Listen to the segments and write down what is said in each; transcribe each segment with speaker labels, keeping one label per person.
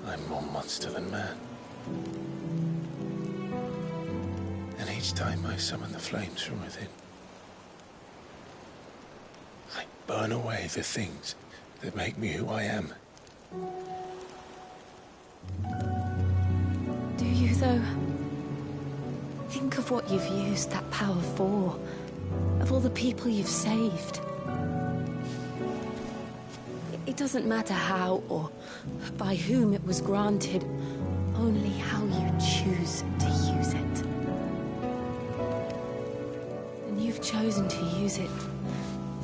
Speaker 1: I'm more monster than man. And each time I summon the flames from within, I burn away the things that make me who I am.
Speaker 2: Do you, though? Think of what you've used that power for, of all the people you've saved. It doesn't matter how or by whom it was granted, only how you choose to use it. And you've chosen to use it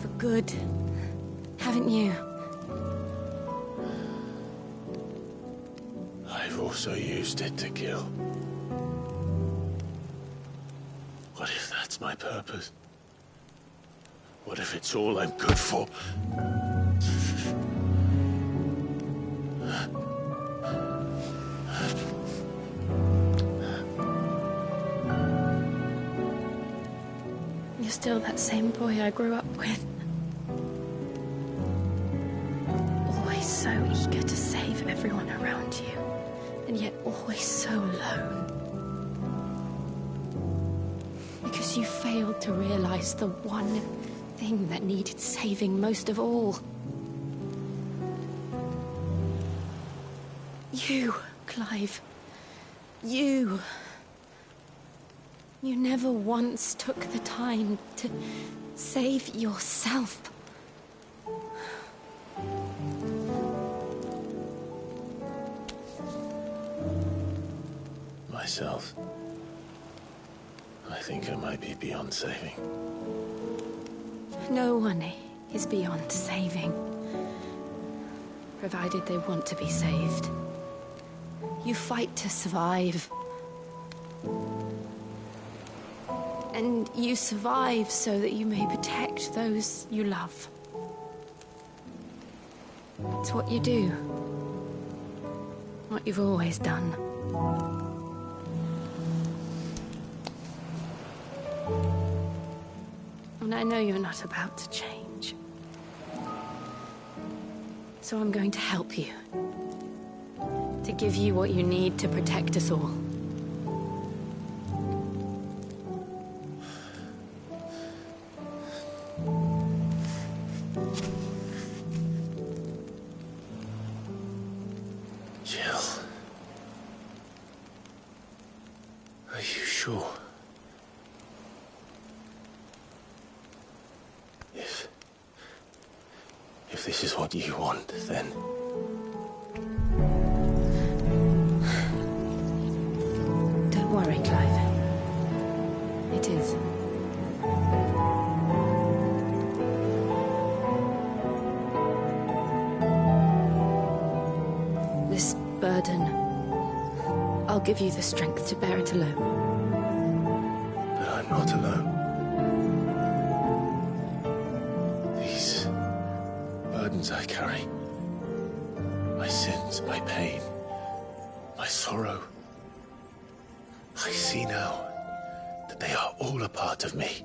Speaker 2: for good, haven't you?
Speaker 1: I've also used it to kill. What if that's my purpose? What if it's all I'm good for?
Speaker 2: You're still that same boy I grew up with. Always so eager to save everyone around you, and yet always so alone. Because you failed to realize the one thing that needed saving most of all. You, Clive. You. You never once took the time to save yourself.
Speaker 1: Myself? I think I might be beyond saving.
Speaker 2: No one is beyond saving, provided they want to be saved. You fight to survive. And you survive so that you may protect those you love. It's what you do. What you've always done. And I know you're not about to change. So I'm going to help you. To give you what you need to protect us all.
Speaker 1: Jill. Are you sure? If this is what you want, then...
Speaker 2: Don't worry, Clive. It is. This burden, I'll give you the strength to bear it alone.
Speaker 1: But I'm not alone. Burdens I carry, my sins, my pain, my sorrow. I see now that they are all a part of me.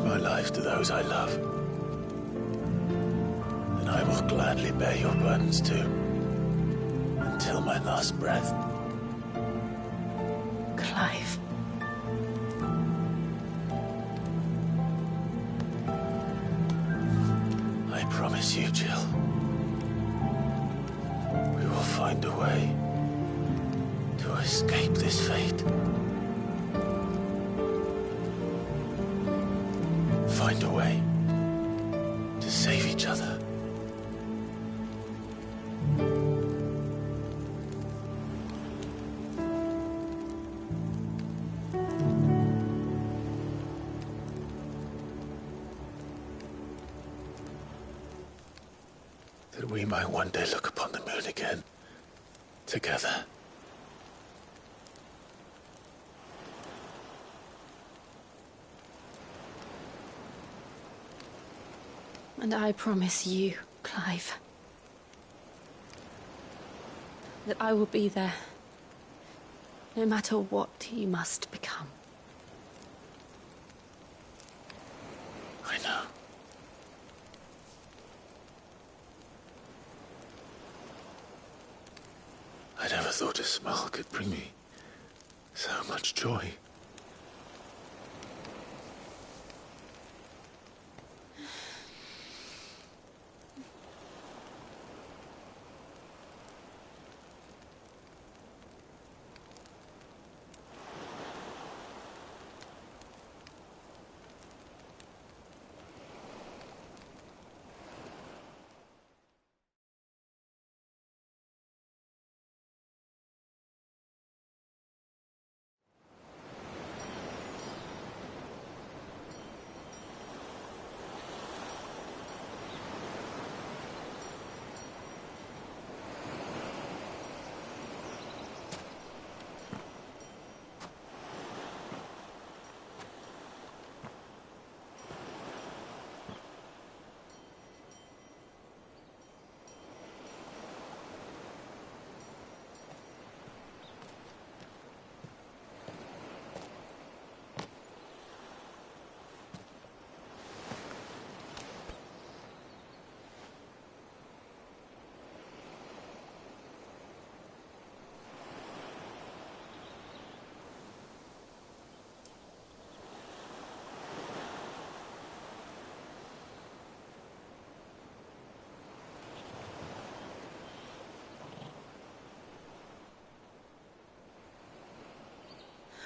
Speaker 1: My life to those I love, and I will gladly bear your burdens too, until my last breath.
Speaker 2: Clive.
Speaker 1: I promise you, Jill, we will find a way to escape this fate. Find a way to save each other that we might one day look upon the moon again, together.
Speaker 2: And I promise you, Clive, that I will be there, no matter what you must become.
Speaker 1: I know. I never thought a smile could bring me so much joy.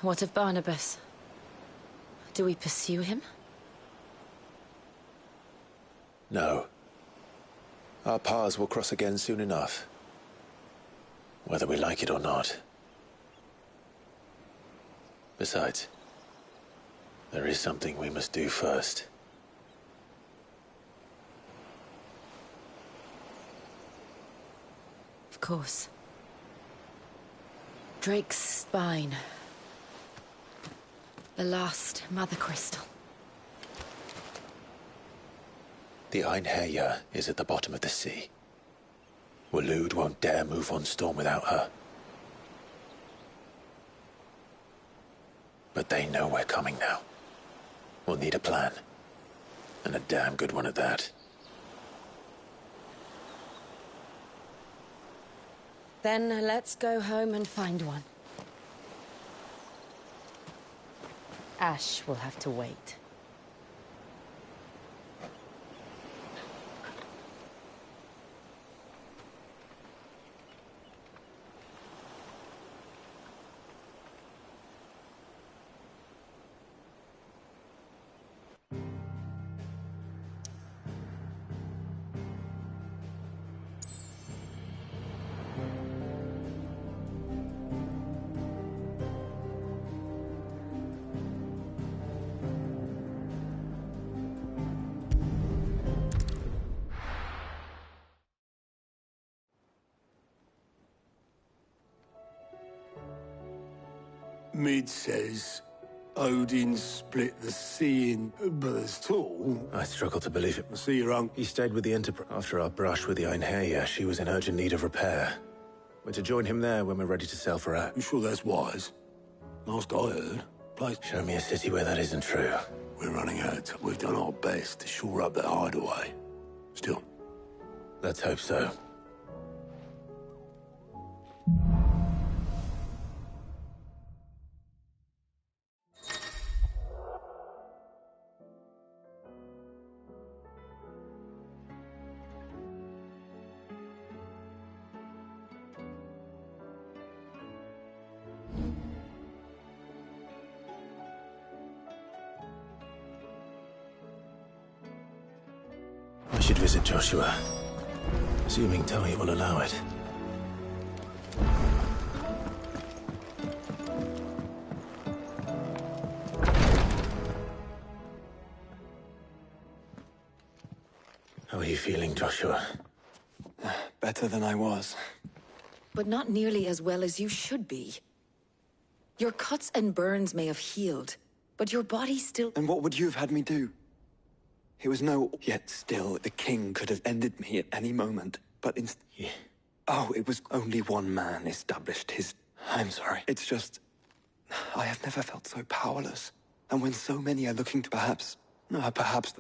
Speaker 2: What of Barnabas? Do we pursue him?
Speaker 1: No. Our paths will cross again soon enough. Whether we like it or not. Besides, there is something we must do first.
Speaker 2: Of course. Drake's spine. The last Mother Crystal.
Speaker 1: The Einherjar is at the bottom of the sea. Waloed won't dare move on Storm without her. But they know we're coming now. We'll need a plan. And a damn good one at that.
Speaker 2: Then let's go home and find one. Ash will have to wait.
Speaker 3: Mid says Odin split the sea in, but as tall.
Speaker 1: I struggle to believe it.
Speaker 3: I see your uncle.
Speaker 1: He stayed with the Enterprise. After our brush with the Einherjar, she was in urgent need of repair. We're to join him there when we're ready to sail for At.
Speaker 3: You sure that's wise? Last I heard, place.
Speaker 1: Show me a city where that isn't true.
Speaker 3: We're running out of time. We've done our best to shore up that hideaway. Still.
Speaker 1: Let's hope so. I should visit Joshua, assuming Tony will allow it. How are you feeling, Joshua?
Speaker 4: better than I was.
Speaker 5: But not nearly as well as you should be. Your cuts and burns may have healed, but your body still...
Speaker 4: And what would you have had me do? It was no... Yet still, the king could have ended me at any moment, but
Speaker 1: Yeah.
Speaker 4: Oh, it was only one man established his... I'm sorry. It's just... I have never felt so powerless. And when so many are looking to perhaps... perhaps...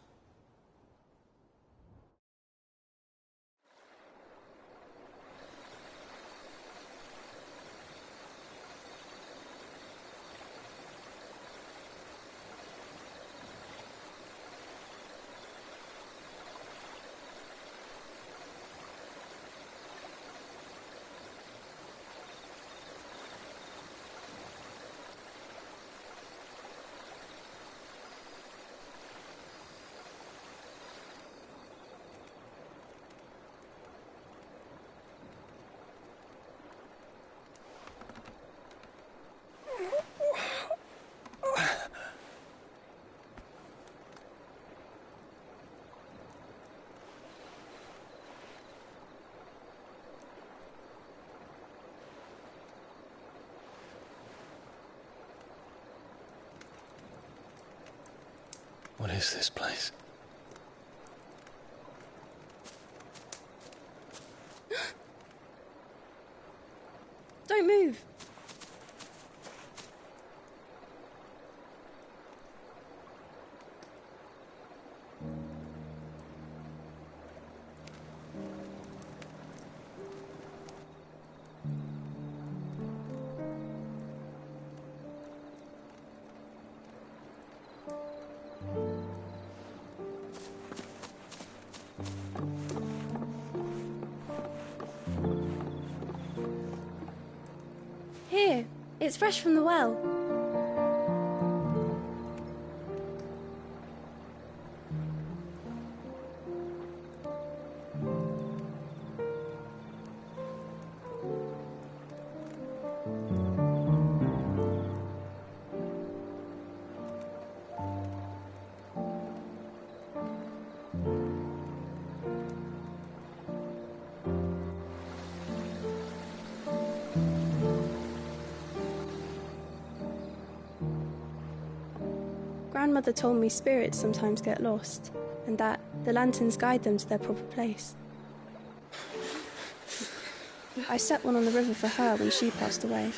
Speaker 1: What is this place?
Speaker 2: Don't move. Here, it's fresh from the well. Grandmother told me spirits sometimes get lost, and that the lanterns guide them to their proper place. I set one on the river for her when she passed away.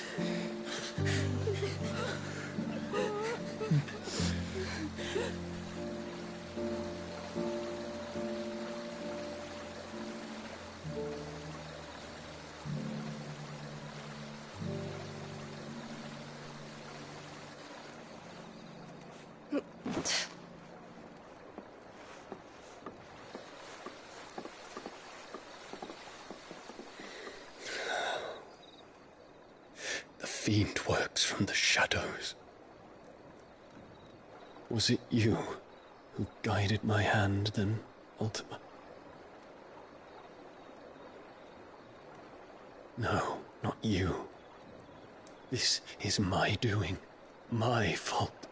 Speaker 1: The fiend works from the shadows. Was it you who guided my hand then, Ultima? No, not you. This is my doing, my fault,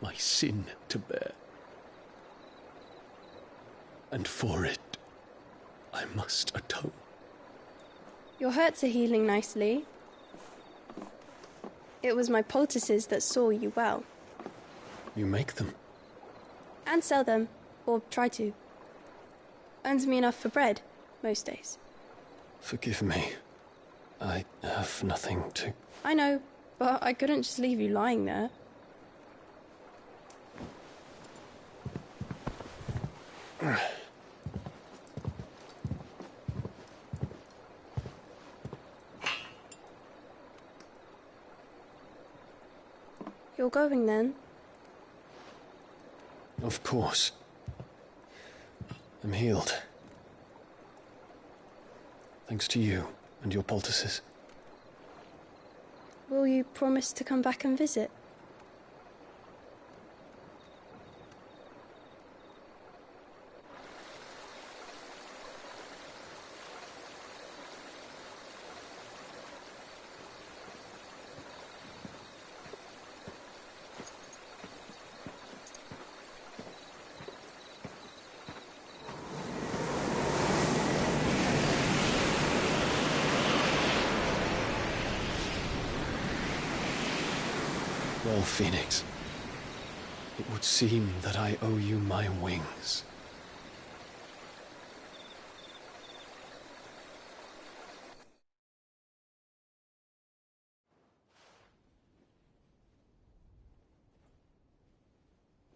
Speaker 1: my sin to bear. And for it, I must atone.
Speaker 2: Your hurts are healing nicely. It was my poultices that saw you well.
Speaker 1: You make them?
Speaker 2: And sell them, or try to. Earns me enough for bread, most days.
Speaker 1: Forgive me. I have nothing to...
Speaker 2: I know, but I couldn't just leave you lying there. You're going then?
Speaker 1: Of course. I'm healed. Thanks to you and your poultices.
Speaker 2: Will you promise to come back and visit?
Speaker 6: Well, Phoenix, it would seem that I owe you my wings.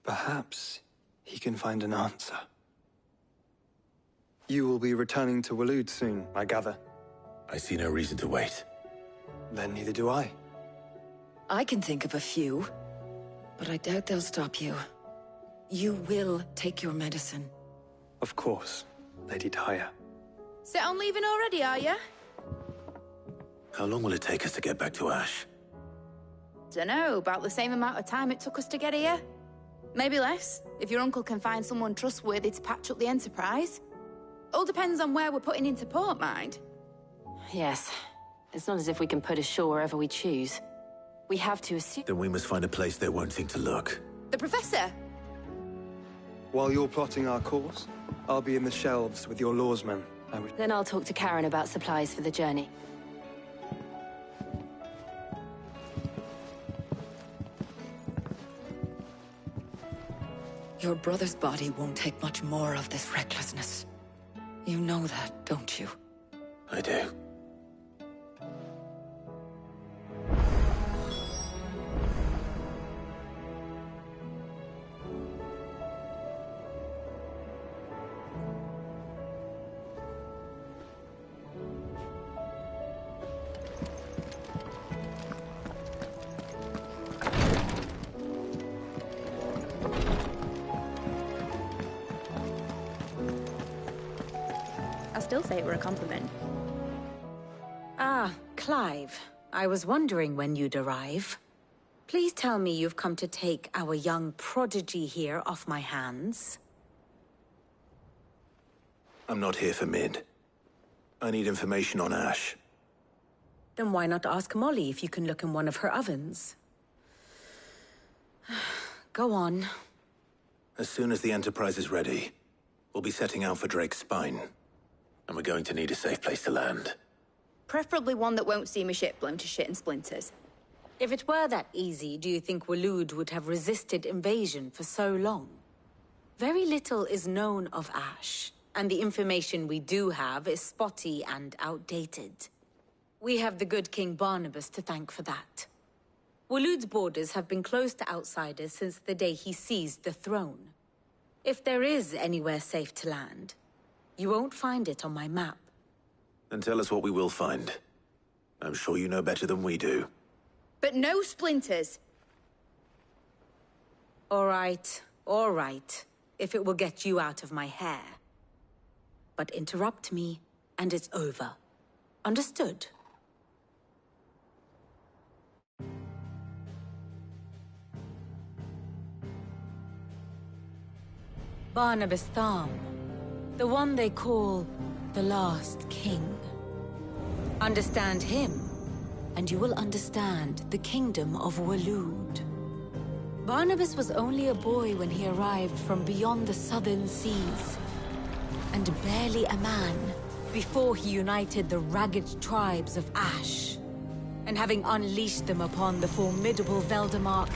Speaker 4: Perhaps he can find an answer. You will be returning to Waloed soon, I gather.
Speaker 3: I see no reason to wait.
Speaker 4: Then neither do I.
Speaker 5: I can think of a few, but I doubt they'll stop you. You will take your medicine.
Speaker 4: Of course, Lady Daya.
Speaker 7: Set on leaving already, are you?
Speaker 3: How long will it take us to get back to Ash?
Speaker 7: Dunno, about the same amount of time it took us to get here. Maybe less, if your uncle can find someone trustworthy to patch up the Enterprise. All depends on where we're putting into port, mind.
Speaker 2: Yes. It's not as if we can put ashore wherever we choose. We have to assume...
Speaker 3: Then we must find a place they won't think to look.
Speaker 7: The Professor?
Speaker 4: While you're plotting our course, I'll be in the shelves with your lawsmen.
Speaker 2: Then I'll talk to Karen about supplies for the journey.
Speaker 5: Your brother's body won't take much more of this recklessness. You know that, don't you?
Speaker 3: I do.
Speaker 7: I'll still say it were a compliment.
Speaker 8: Ah, Clive. I was wondering when you'd arrive. Please tell me you've come to take our young prodigy here off my hands.
Speaker 3: I'm not here for Mid. I need information on Ash.
Speaker 8: Then why not ask Molly if you can look in one of her ovens? Go on.
Speaker 3: As soon as the Enterprise is ready, we'll be setting out for Drake's Spine. And we're going to need a safe place to land.
Speaker 7: Preferably one that won't see my ship blown to shit and splinters.
Speaker 8: If it were that easy, do you think Waloed would have resisted invasion for so long? Very little is known of Ash, and the information we do have is spotty and outdated. We have the good King Barnabas to thank for that. Waloed's borders have been closed to outsiders since the day he seized the throne. If there is anywhere safe to land, you won't find it on my map.
Speaker 3: Then tell us what we will find. I'm sure you know better than we do.
Speaker 7: But no splinters!
Speaker 8: All right, if it will get you out of my hair. But interrupt me, and it's over. Understood? Barnabas Tham, the one they call the Last King. Understand him, and you will understand the kingdom of Waloed. Barnabas was only a boy when he arrived from beyond the southern seas, and barely a man before he united the ragged tribes of Ash. And having unleashed them upon the formidable Veldamark,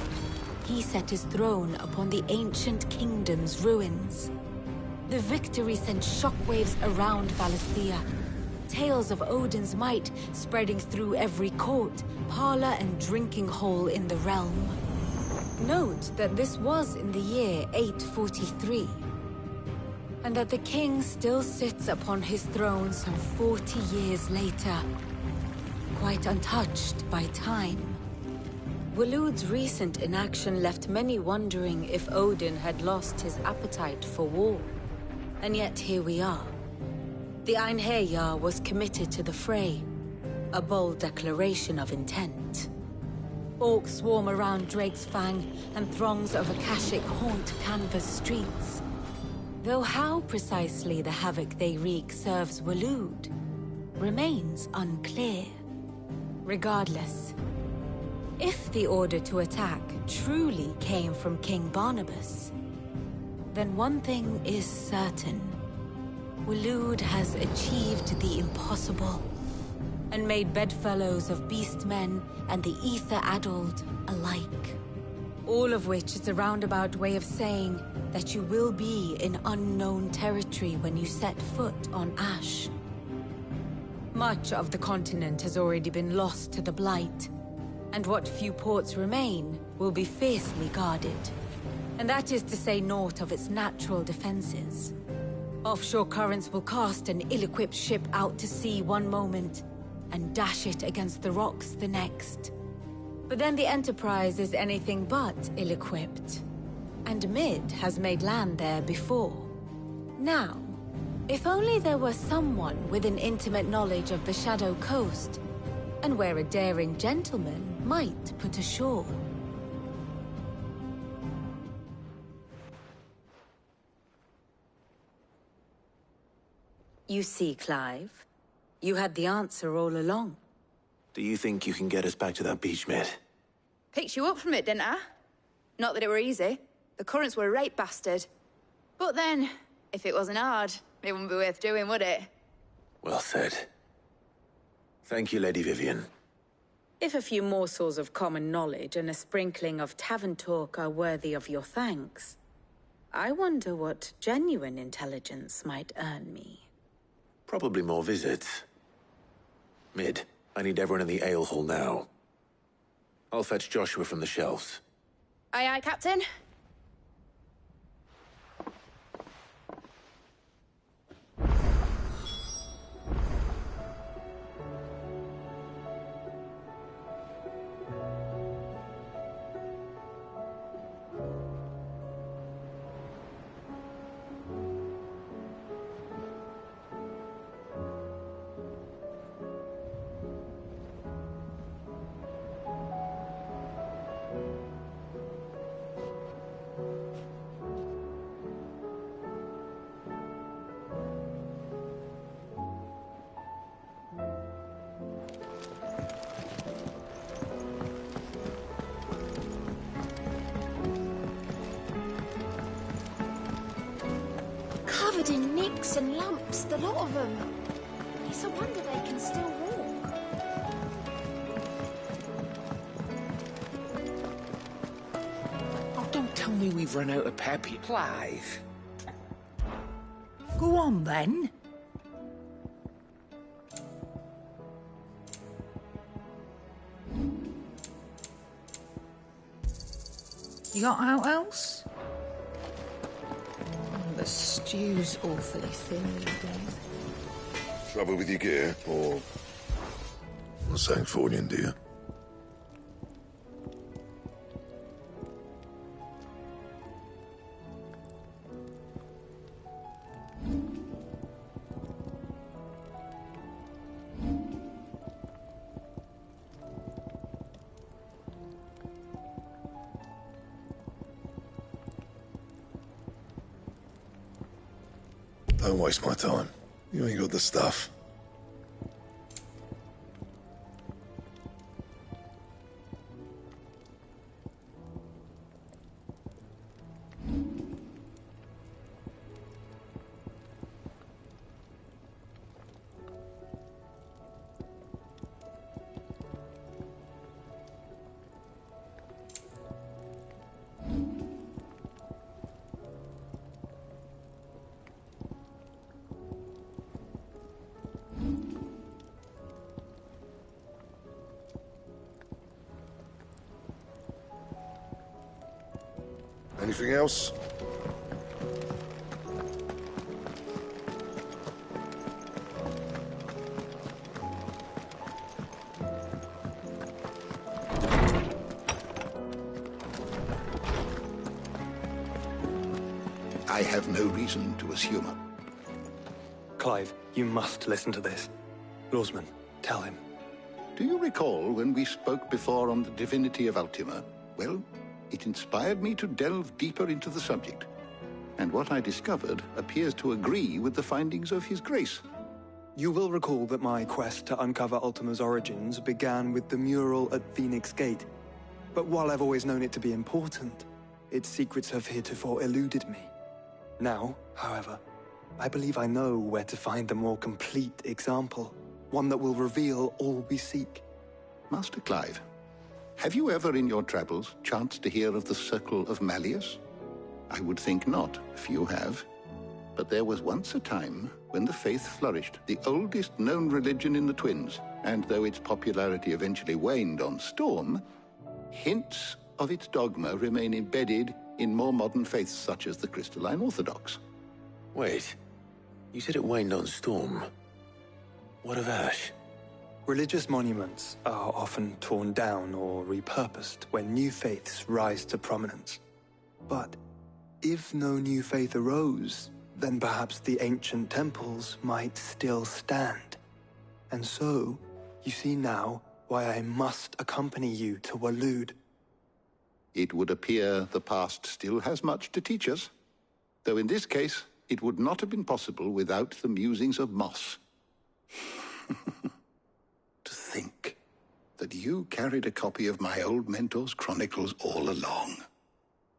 Speaker 8: he set his throne upon the ancient kingdom's ruins. The victory sent shockwaves around Valisthea, tales of Odin's might spreading through every court, parlor, and drinking hole in the realm. Note that this was in the year 843, and that the king still sits upon his throne some 40 years later, quite untouched by time. Waloed's recent inaction left many wondering if Odin had lost his appetite for war. And yet here we are. The Einherjar was committed to the fray, a bold declaration of intent. Orcs swarm around Drake's Fang, and throngs of Akashic haunt Canvas streets. Though how precisely the havoc they wreak serves Waloed remains unclear. Regardless, if the order to attack truly came from King Barnabas, then one thing is certain. Waloed has achieved the impossible. and made bedfellows of beastmen and the ether-addled alike. All of which is a roundabout way of saying that you will be in unknown territory when you set foot on Ash. Much of the continent has already been lost to the Blight, and what few ports remain will be fiercely guarded. And that is to say naught of its natural defenses. Offshore currents will cast an ill-equipped ship out to sea one moment, and dash it against the rocks the next. But then the Enterprise is anything but ill-equipped. And Mid has made land there before. Now, if only there were someone with an intimate knowledge of the Shadow Coast, and where a daring gentleman might put ashore. You see, Clive, you had the answer all along.
Speaker 3: Do you think you can get us back to that beach, Mid?
Speaker 7: Picked you up from it, didn't I? Not that it were easy. The currents were a right bastard. But then, if it wasn't hard, it wouldn't be worth doing, would it?
Speaker 3: Well said. Thank you, Lady Vivian.
Speaker 8: If a few morsels of common knowledge and a sprinkling of tavern talk are worthy of your thanks, I wonder what genuine intelligence might earn me.
Speaker 3: Probably more visits. Mid, I need everyone in the ale hall now. I'll fetch Joshua from the shelves.
Speaker 7: Aye, aye, Captain.
Speaker 2: Covered in nicks and lumps, the lot of them. It's a wonder they can still walk.
Speaker 9: Oh, don't tell me we've run out of peppy. Clive. Go on, then. You got out else? The stew's awfully thin these days.
Speaker 10: Trouble with your gear, or something Fornian, do you? Don't waste my time. You ain't got the stuff. Anything else?
Speaker 11: I have no reason to assume.
Speaker 4: Clive, you must listen to this. Lawsman, tell him.
Speaker 11: Do you recall when we spoke before on the divinity of Ultima? Well, it inspired me to delve deeper into the subject. And what I discovered appears to agree with the findings of His Grace.
Speaker 4: You will recall that my quest to uncover Ultima's origins began with the mural at Phoenix Gate. But while I've always known it to be important, its secrets have heretofore eluded me. Now, however, I believe I know where to find the more complete example. one that will reveal all we seek.
Speaker 11: Master Clive, have you ever in your travels chanced to hear of the Circle of Malleus? I would think not, if you have. But there was once a time when the faith flourished, the oldest known religion in the Twins, and though its popularity eventually waned on Storm, hints of its dogma remain embedded in more modern faiths such as the Crystalline Orthodox.
Speaker 3: Wait, you said it waned on Storm. What of Ash?
Speaker 4: Religious monuments are often torn down or repurposed when new faiths rise to prominence. But if no new faith arose, then perhaps the ancient temples might still stand. And so, you see now why I must accompany you to Waloed.
Speaker 11: It would appear the past still has much to teach us, though in this case, it would not have been possible without the musings of Moss. To think that you carried a copy of my old mentor's chronicles all along.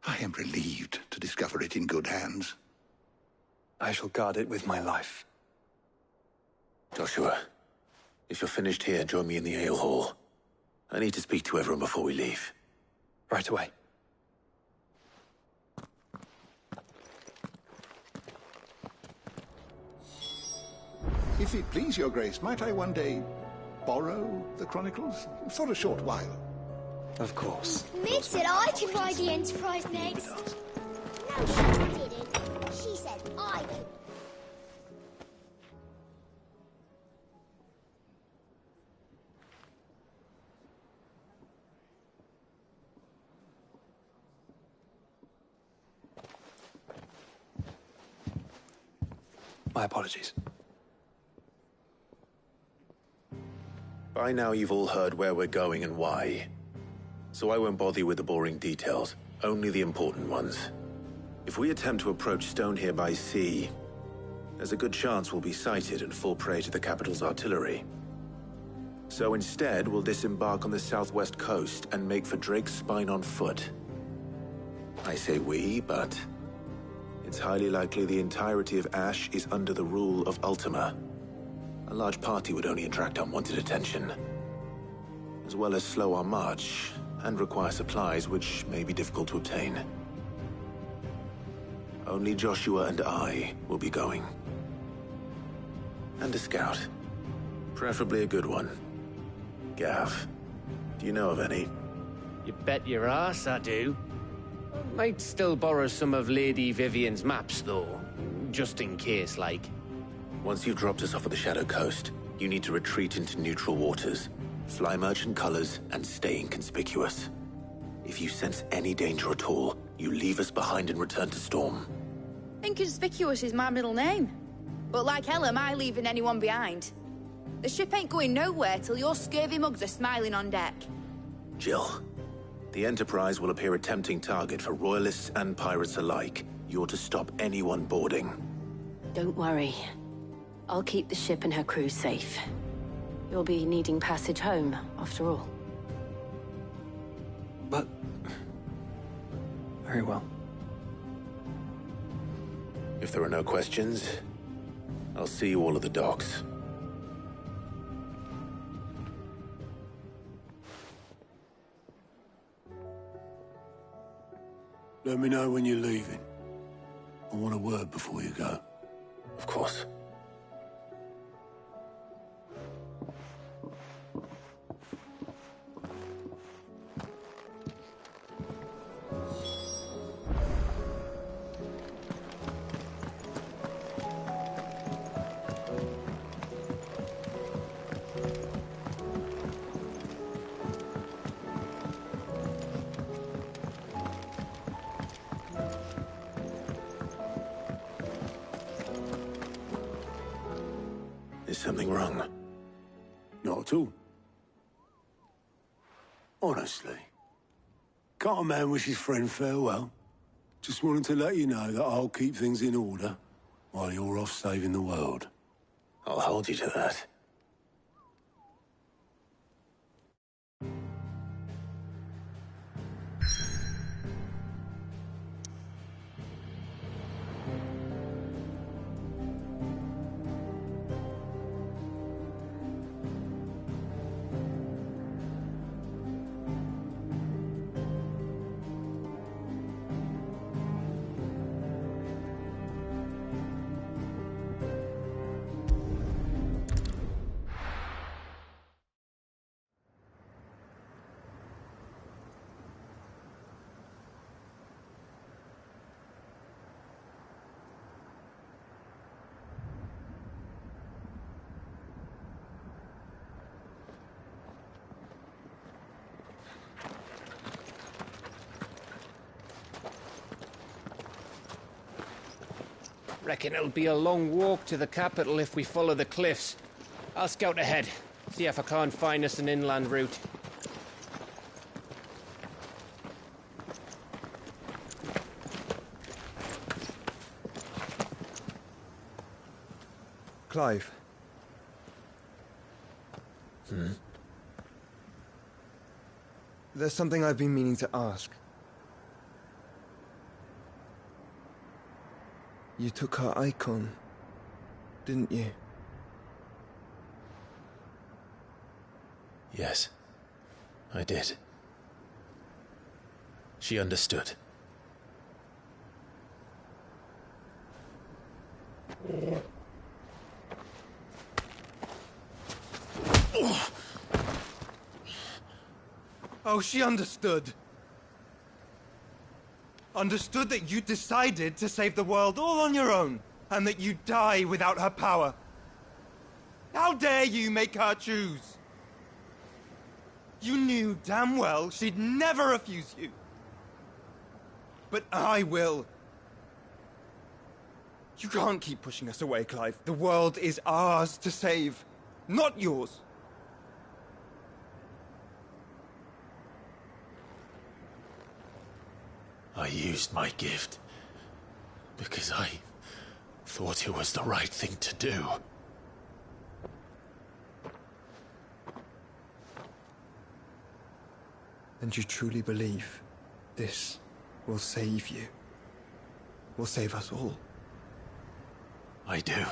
Speaker 11: I am relieved to discover it in good hands.
Speaker 4: I shall guard it with my life.
Speaker 3: Joshua, if you're finished here, join me in the ale hall. I need to speak to everyone before we leave.
Speaker 4: Right away.
Speaker 11: If it please your grace, might I one day borrow the chronicles for a short while?
Speaker 4: Of course.
Speaker 12: Mid said I could ride the Enterprise next. No, she didn't. She said I could.
Speaker 4: My apologies.
Speaker 3: By now you've all heard where we're going and why. So I won't bother you with the boring details, only the important ones. If we attempt to approach Stone here by sea, there's a good chance we'll be sighted and fall prey to the capital's artillery. So instead, we'll disembark on the southwest coast and make for Drake's Spine on foot. I say we, but it's highly likely the entirety of Ash is under the rule of Ultima. A large party would only attract unwanted attention, as well as slow our march and require supplies which may be difficult to obtain. Only Joshua and I will be going. And a scout. Preferably a good one. Gav, do you know of any?
Speaker 9: You bet your ass I do. Might still borrow some of Lady Vivian's maps, though. Just in case, like.
Speaker 3: Once you've dropped us off at the Shadow Coast, you need to retreat into neutral waters, fly merchant colors, and stay inconspicuous. If you sense any danger at all, you leave us behind and return to Storm.
Speaker 7: Inconspicuous is my middle name. But like hell am I leaving anyone behind. The ship ain't going nowhere till your scurvy mugs are smiling on deck.
Speaker 3: Jill, the Enterprise will appear a tempting target for royalists and pirates alike. You're to stop anyone boarding.
Speaker 2: Don't worry. I'll keep the ship and her crew safe. You'll be needing passage home, after all.
Speaker 4: But... very well.
Speaker 3: If there are no questions, I'll see you all at the docks.
Speaker 10: Let me know when you're leaving. I want a word before you go.
Speaker 3: Of course. Is something wrong?
Speaker 10: Not at all. Honestly. Can't a man wish his friend farewell? Just wanted to let you know that I'll keep things in order while you're off saving the world.
Speaker 3: I'll hold you to that.
Speaker 9: Reckon it'll be a long walk to the capital if we follow the cliffs. I'll scout ahead, see if I can't find us an inland route.
Speaker 4: Clive. There's something I've been meaning to ask. You took her icon, didn't you?
Speaker 3: Yes, I did. She understood.
Speaker 4: Oh, she understood. Understood that you decided to save the world all on your own, and that you'd die without her power. How dare you make her choose? You knew damn well she'd never refuse you. But I will. You can't keep pushing us away, Clive. The world is ours to save, not yours.
Speaker 1: I used my gift because I thought it was the right thing to do.
Speaker 4: And you truly believe this will save you? Will save us all?
Speaker 1: I do.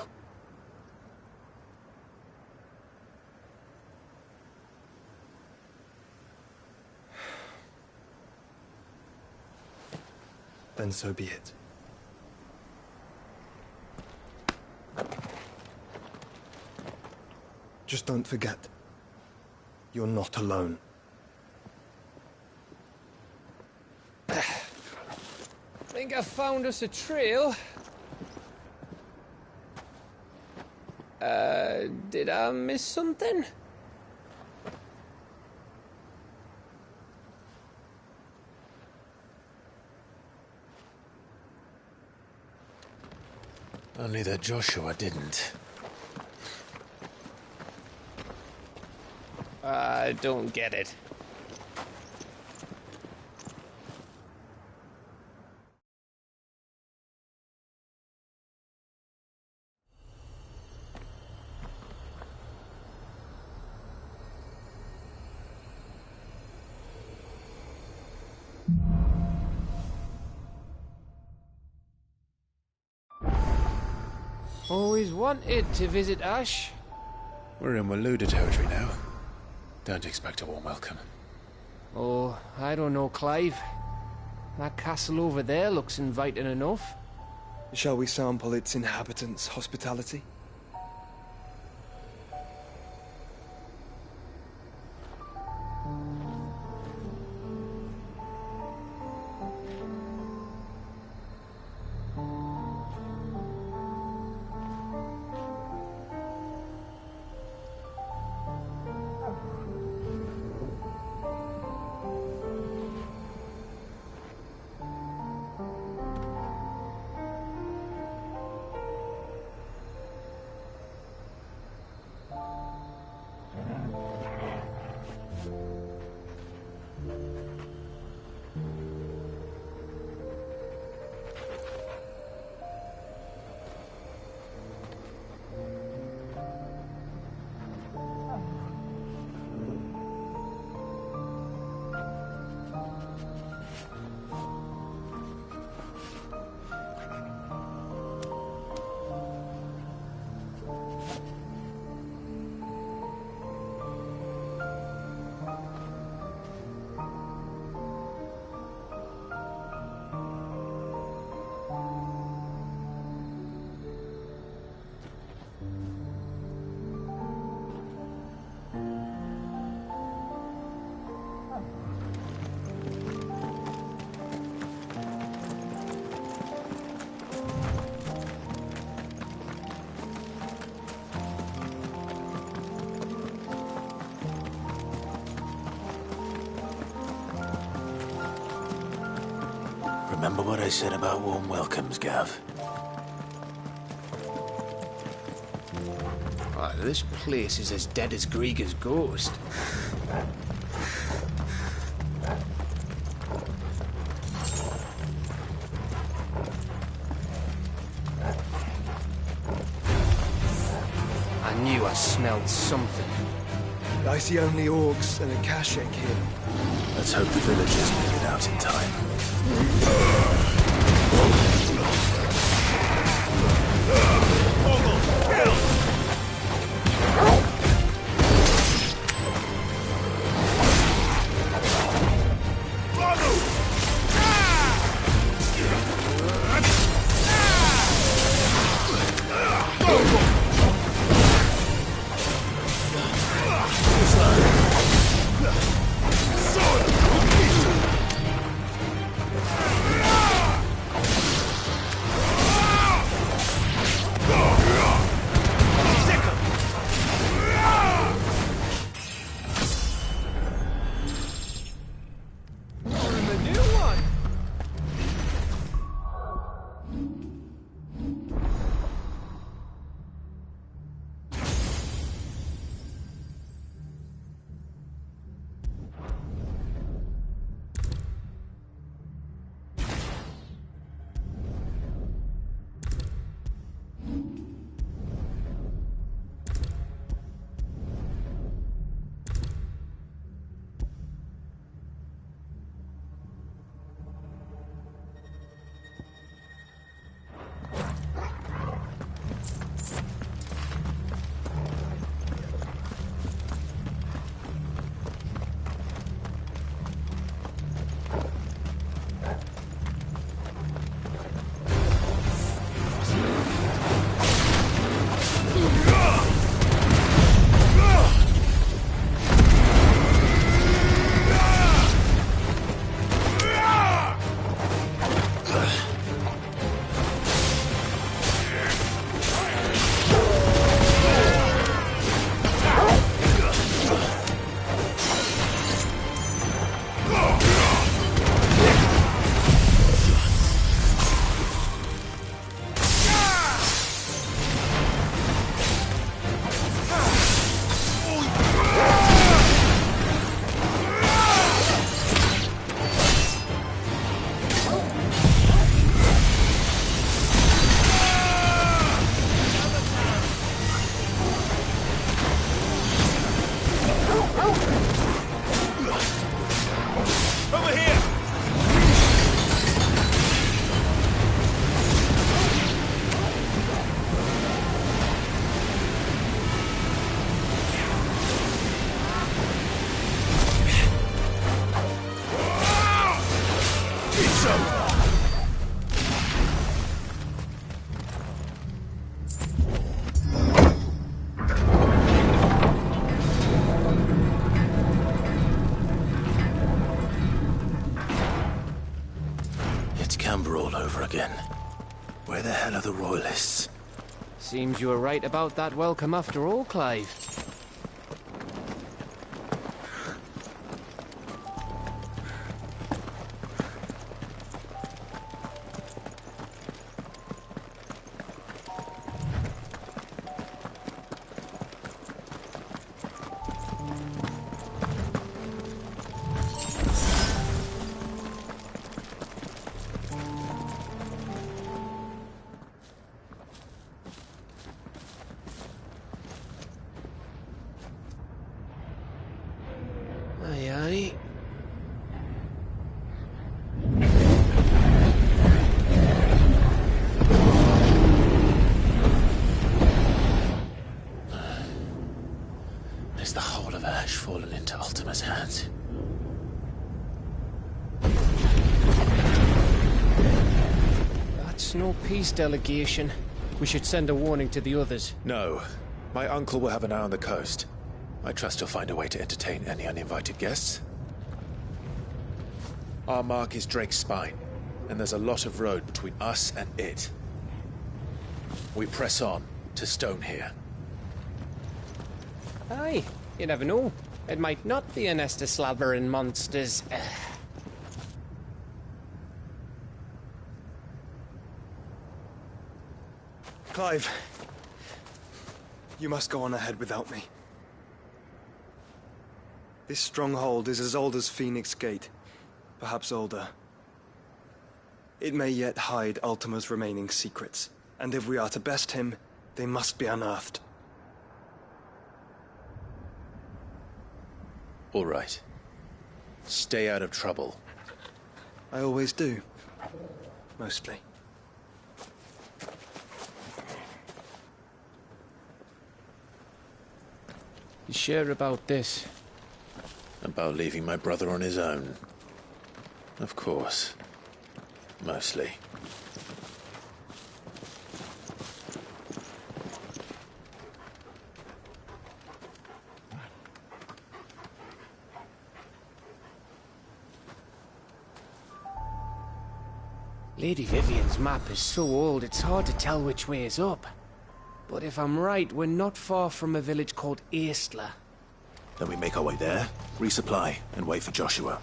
Speaker 4: Then so be it. Just don't forget, you're not alone.
Speaker 9: Think I found us a trail. Did I miss something?
Speaker 1: Only that Joshua didn't.
Speaker 9: I don't get it. Always wanted to visit Ash.
Speaker 1: We're in Waluda territory now. Don't expect a warm welcome.
Speaker 9: Oh, I don't know, Clive. That castle over there looks inviting enough.
Speaker 4: Shall we sample its inhabitants' hospitality?
Speaker 1: Remember what I said about warm welcomes, Gav?
Speaker 9: This place is as dead as Grieger's ghost. I knew I smelled something.
Speaker 4: I see only orcs and a Kashek here.
Speaker 1: Let's hope the villagers make it out in time. Again. Where the hell are the royalists?
Speaker 9: Seems you were right about that welcome after all, Clive.
Speaker 1: Is the whole of Ash fallen into Ultima's hands?
Speaker 9: That's no peace delegation. We should send a warning to the others.
Speaker 1: No. My uncle will have an eye on the coast. I trust he'll find a way to entertain any uninvited guests. Our mark is Drake's Spine, and there's a lot of road between us and it. We press on to Stone here.
Speaker 9: Aye, you never know. It might not be a nest of slavering monsters.
Speaker 4: Clive. You must go on ahead without me. This stronghold is as old as Phoenix Gate, perhaps older. It may yet hide Ultima's remaining secrets, and if we are to best him, they must be unearthed.
Speaker 3: All right. Stay out of trouble.
Speaker 4: I always do. Mostly.
Speaker 9: You sure about this?
Speaker 3: About leaving my brother on his own? Of course. Mostly.
Speaker 9: Lady Vivian's map is so old it's hard to tell which way is up. But if I'm right, we're not far from a village called Eastla.
Speaker 1: Then we make our way there, resupply, and wait for Joshua.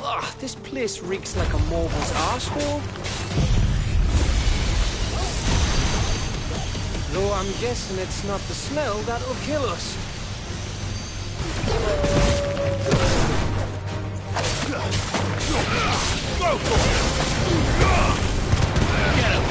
Speaker 9: Ugh, this place reeks like a moble's arsehole. Though I'm guessing it's not the smell that'll kill us.
Speaker 1: Go for it! Get him!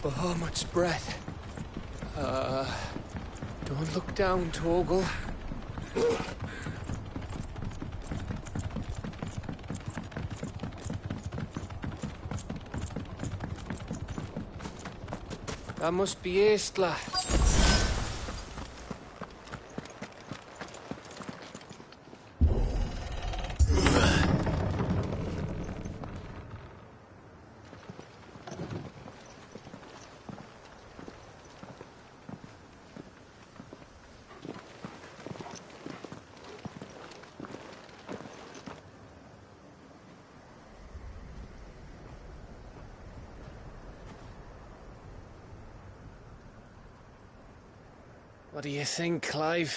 Speaker 9: Bahamut's breath. Don't look down, Torgal. That must be Eastla. What do you think, Clive?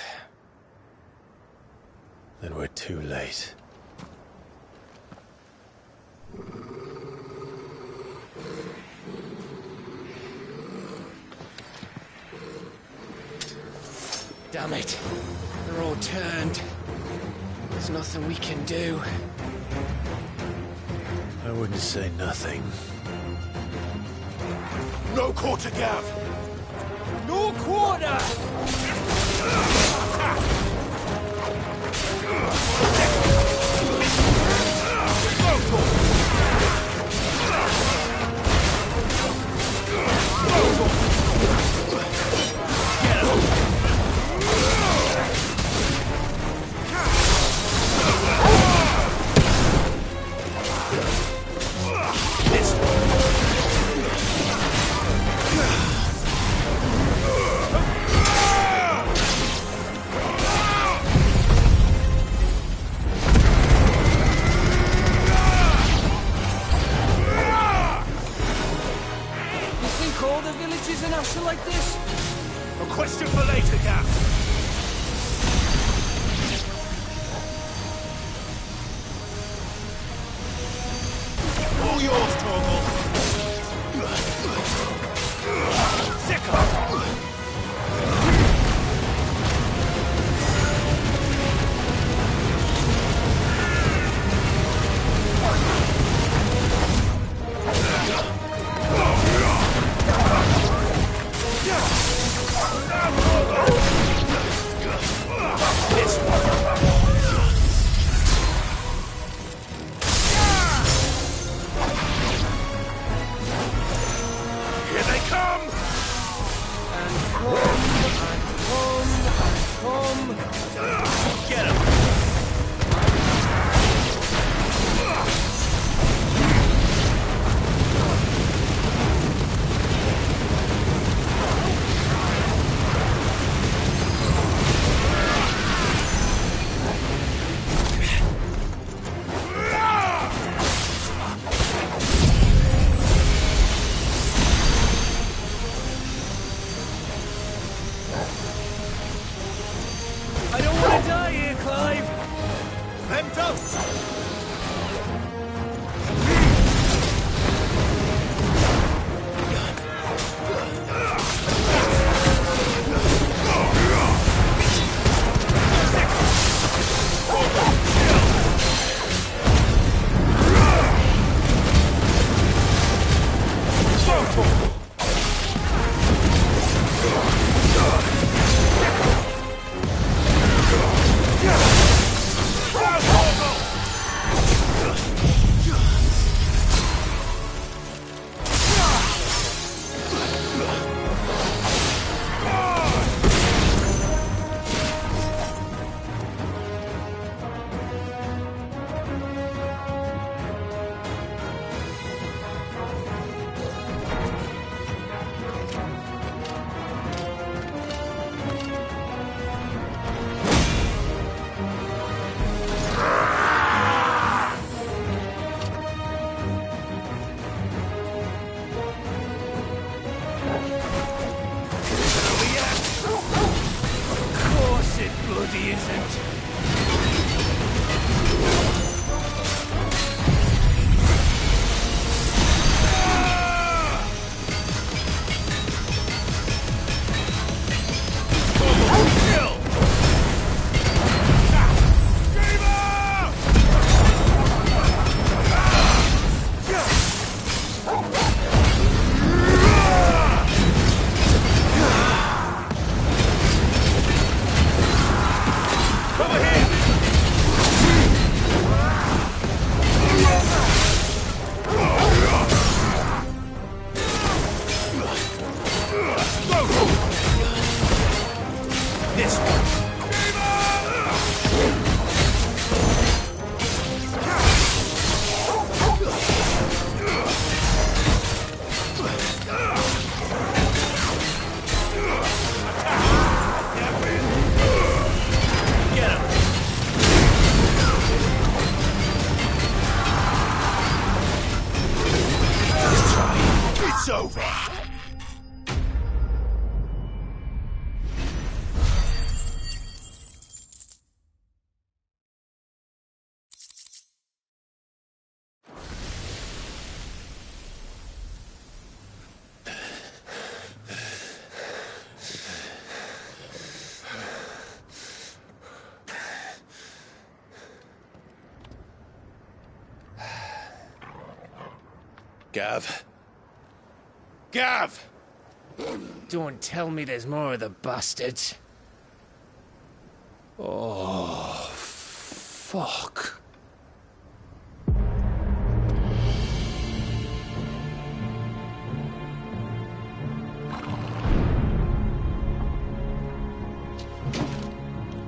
Speaker 1: Then we're too late.
Speaker 9: Damn it. They're all turned. There's nothing we can do.
Speaker 1: I wouldn't say nothing.
Speaker 10: No quarter, Gav!
Speaker 9: No quarter!
Speaker 10: Like this? A question for later, Gav. All yours, Torgal. Sicker.
Speaker 1: Gav? Gav!
Speaker 9: Don't tell me there's more of the bastards.
Speaker 1: Oh, fuck.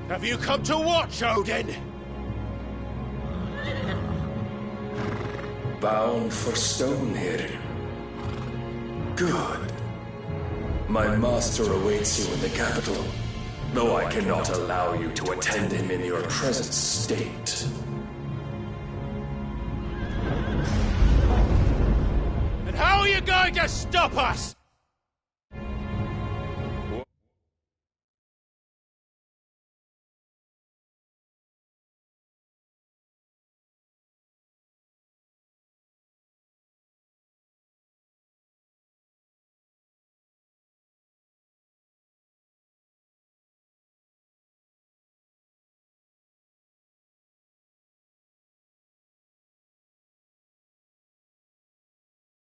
Speaker 1: Have you come to watch, Odin?
Speaker 13: Bound for Stonehill. Good. My master awaits you in the capital, though I cannot allow you to attend him in your present state.
Speaker 1: And how are you going to stop us?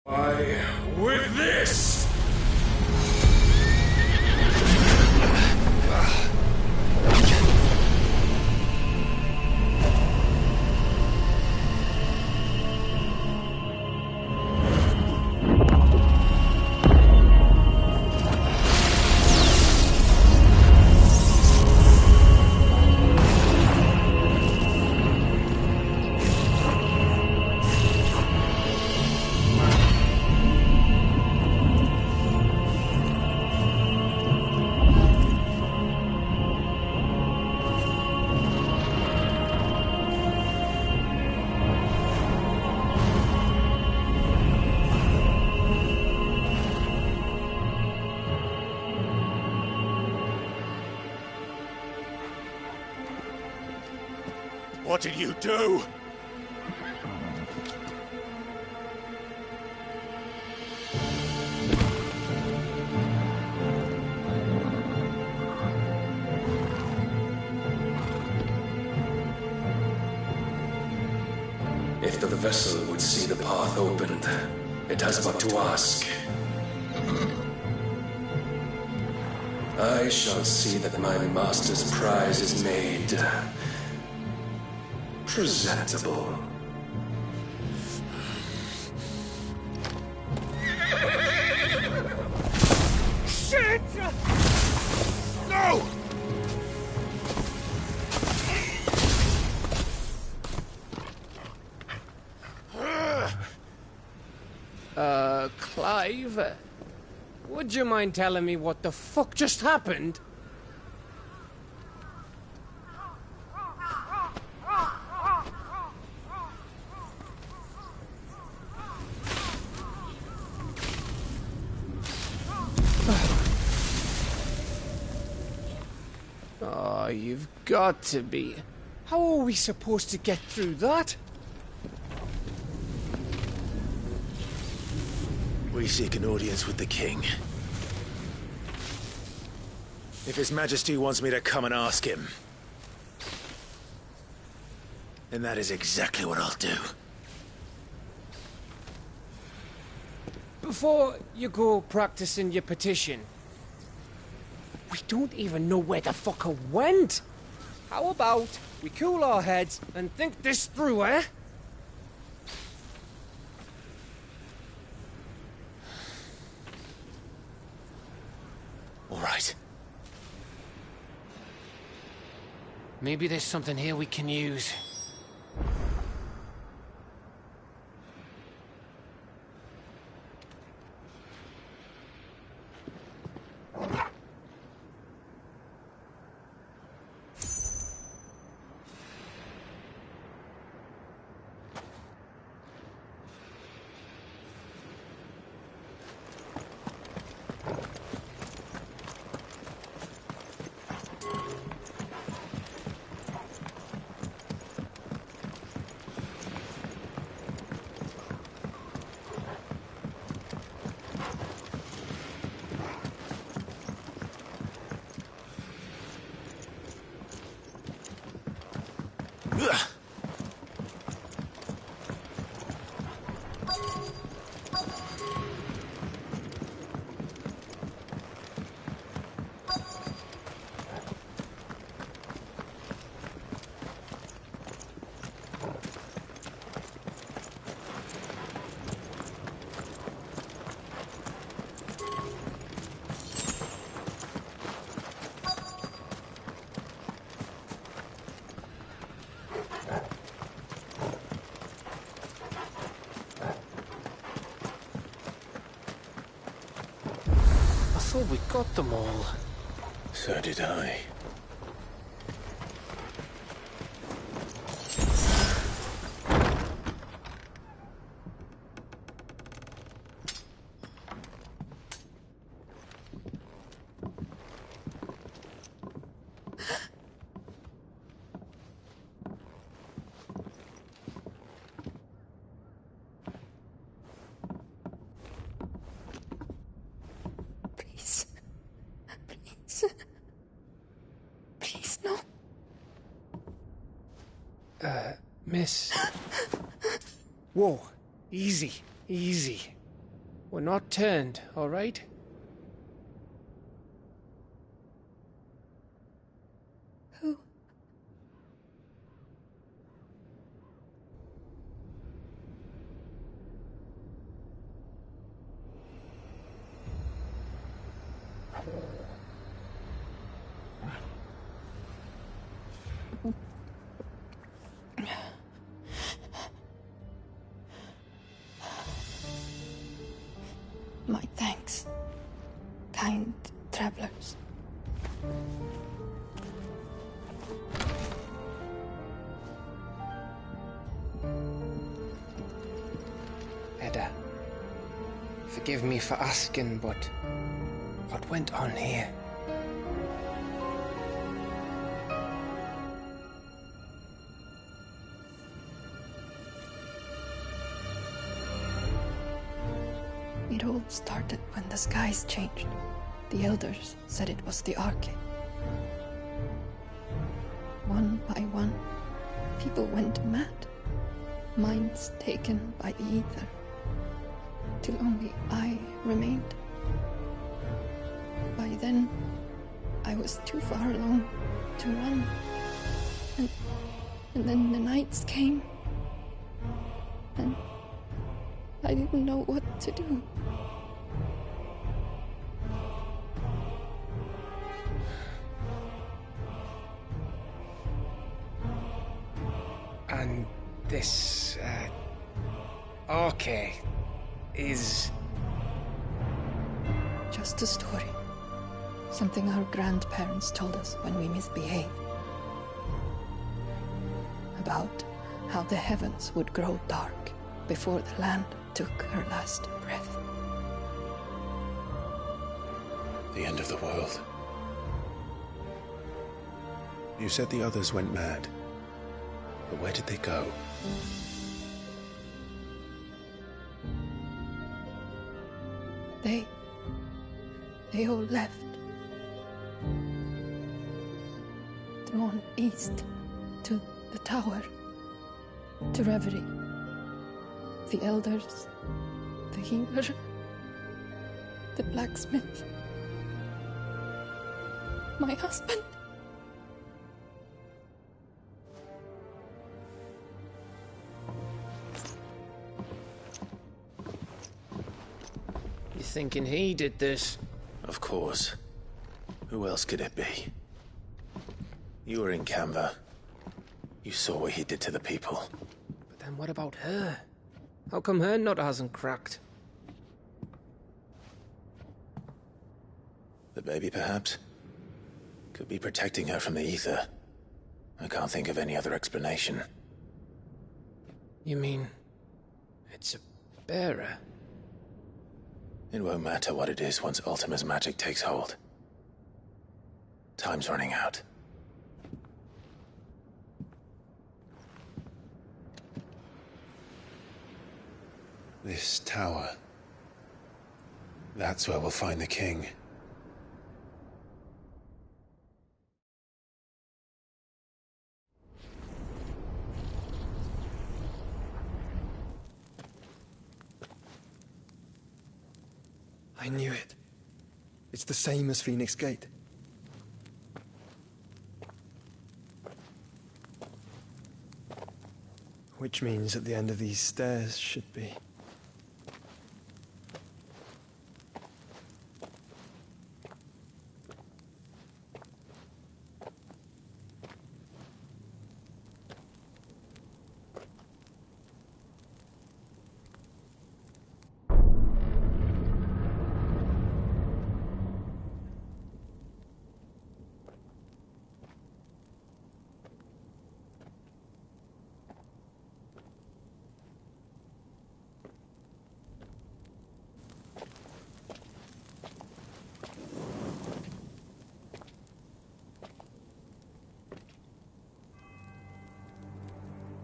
Speaker 13: Why, with this!
Speaker 1: What did you do?
Speaker 13: If the vessel would see the path opened, it has but to ask. I shall see that my master's prize is made presentable.
Speaker 1: Shit! No!
Speaker 9: Clive? Would you mind telling me what the fuck just happened? Oh, you've got to be. How are we supposed to get through that?
Speaker 1: We seek an audience with the king. If His Majesty wants me to come and ask him, then that is exactly what I'll do.
Speaker 9: Before you go practicing your petition, we don't even know where the fucker went. How about we cool our heads and think this through, eh?
Speaker 1: All right.
Speaker 9: Maybe there's something here we can use. thought we got them all.
Speaker 3: So did I.
Speaker 2: Please, no.
Speaker 9: Miss. Whoa. Easy. Easy. We're not turned, all right?
Speaker 2: Who? My thanks, kind travelers.
Speaker 9: Edda, forgive me for asking, but what went on here?
Speaker 2: It all started when the skies changed. The elders said it was the Arche. One by one, people went mad. Minds taken by the ether. Till only I remained. By then, I was too far along to run. And then the nights came. And I didn't know what to do.
Speaker 9: And this, Arche is...
Speaker 2: Just a story. Something our grandparents told us when we misbehaved. About how the heavens would grow dark before the land took her last breath.
Speaker 1: The end of the world. You said the others went mad. But where did they go?
Speaker 2: They all left. Drawn east to the tower, to reverie. The elders, the healer, the blacksmith, my husband.
Speaker 9: You thinking he did this?
Speaker 3: Of course. Who else could it be? You were in Canva. You saw what he did to the people.
Speaker 9: But then what about her? How come her nut hasn't cracked?
Speaker 3: The baby, perhaps? Could be protecting her from the ether. I can't think of any other explanation.
Speaker 9: You mean... it's a bearer?
Speaker 3: It won't matter what it is once Ultima's magic takes hold. Time's running out.
Speaker 1: This tower. That's where we'll find the king.
Speaker 4: I knew it. It's the same as Phoenix Gate. Which means at the end of these stairs should be...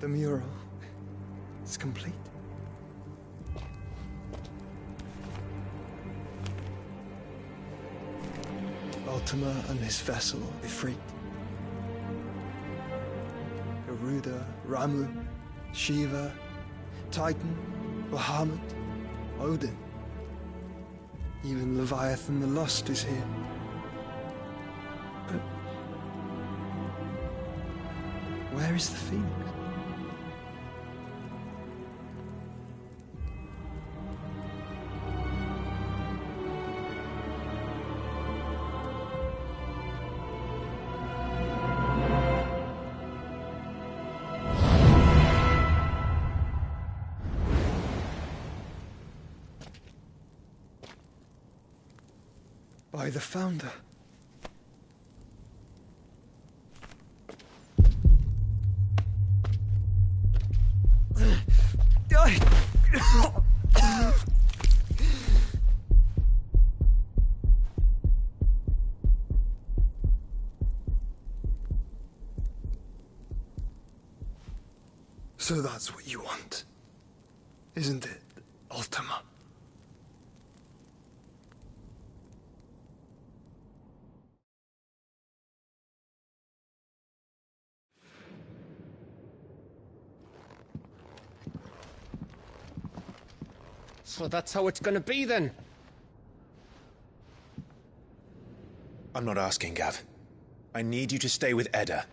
Speaker 4: The mural is complete. Ultima and his vessel, Ifrit. Garuda, Ramu, Shiva, Titan, Bahamut, Odin. Even Leviathan the Lost is here. But where is the Phoenix? By the Founder. So that's what you want, isn't it, Ultima?
Speaker 9: So that's how it's gonna be then?
Speaker 3: I'm not asking, Gav. I need you to stay with Edda.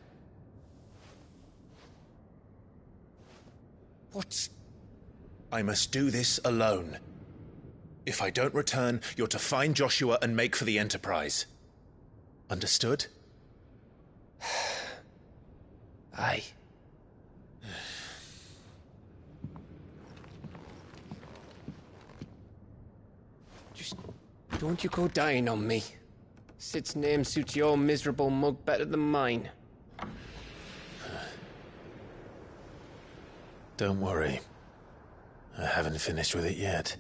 Speaker 9: What?
Speaker 3: I must do this alone. If I don't return, you're to find Joshua and make for the Enterprise. Understood?
Speaker 9: Aye. Just don't you go dying on me. Sid's name suits your miserable mug better than mine.
Speaker 3: Don't worry. I haven't finished with it yet.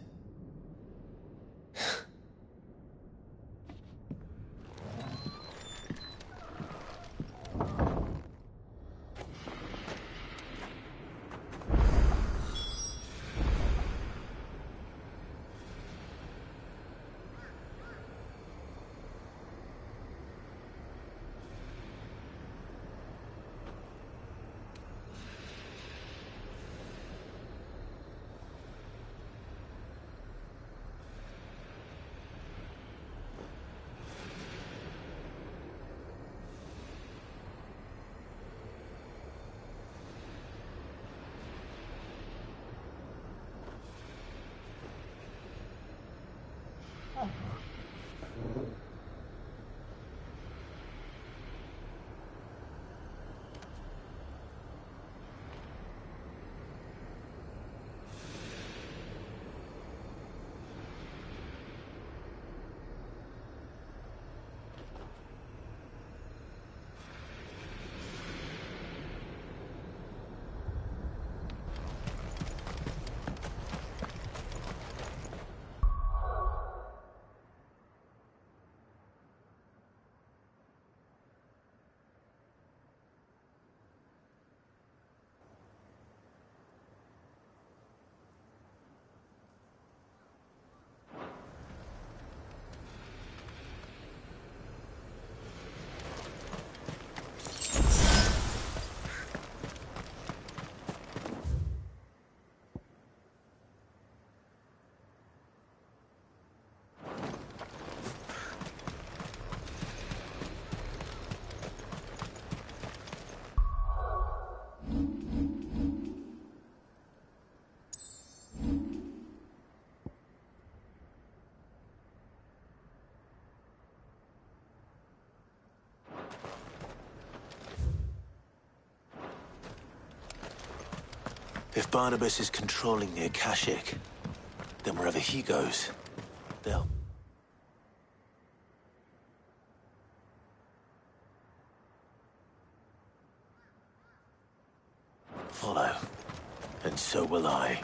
Speaker 3: If Barnabas is controlling the Akashic, then wherever he goes, they'll... follow. And so will I.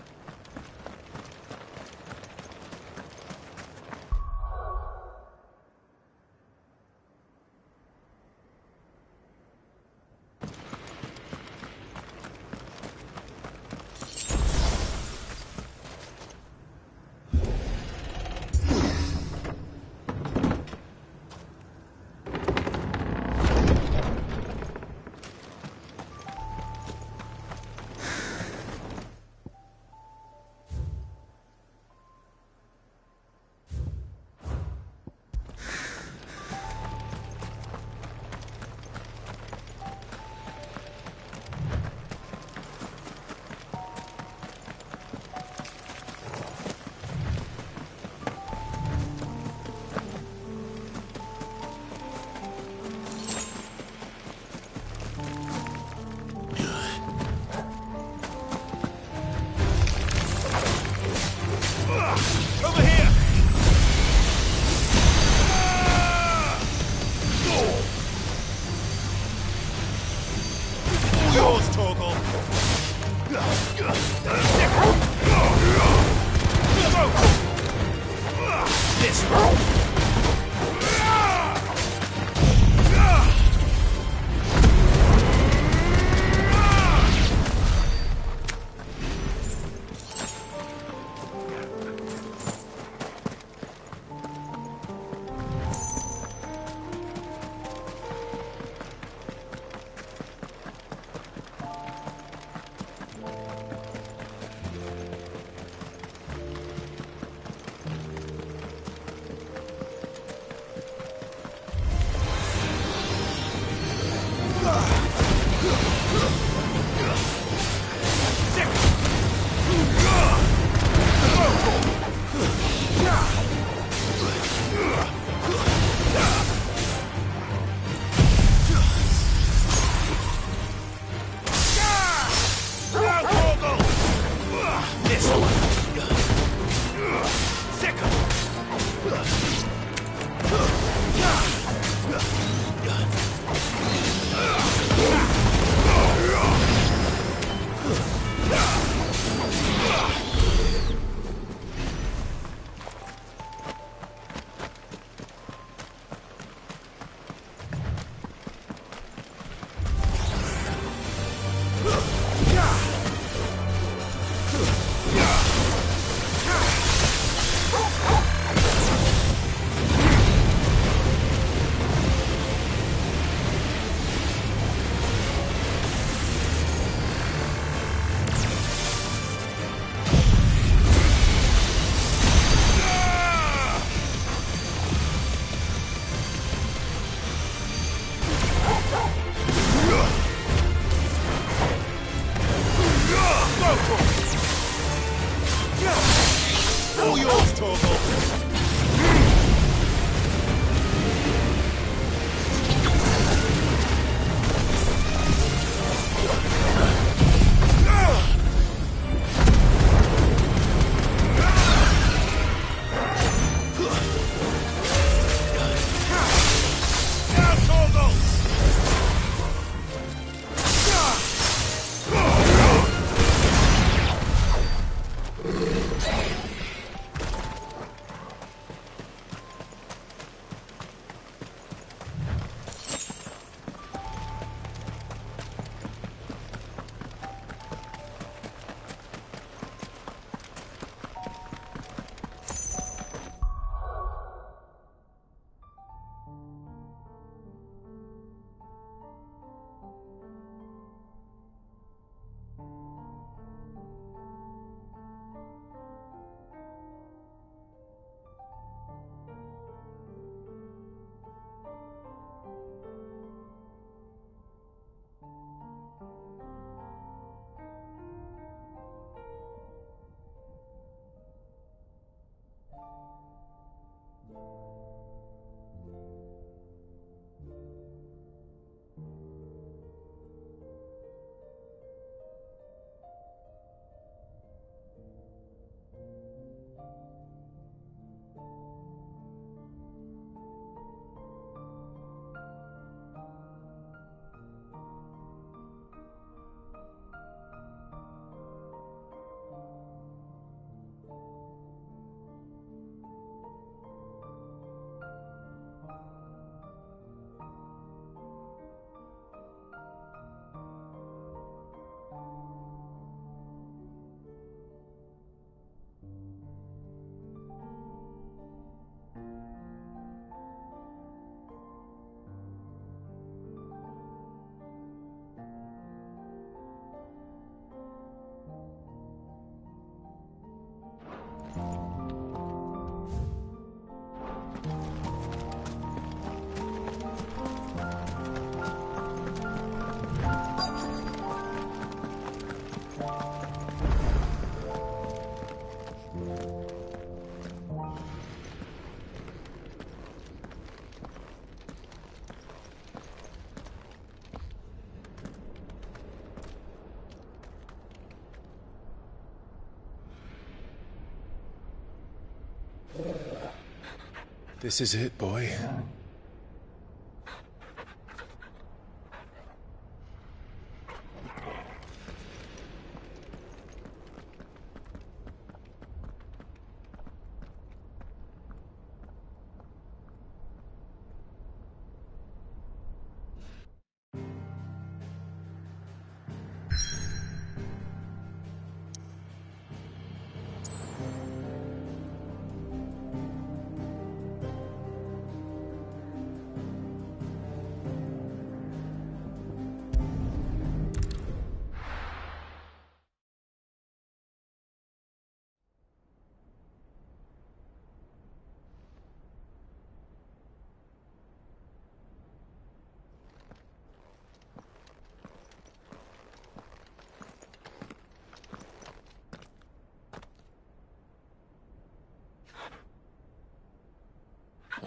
Speaker 1: This is it, boy.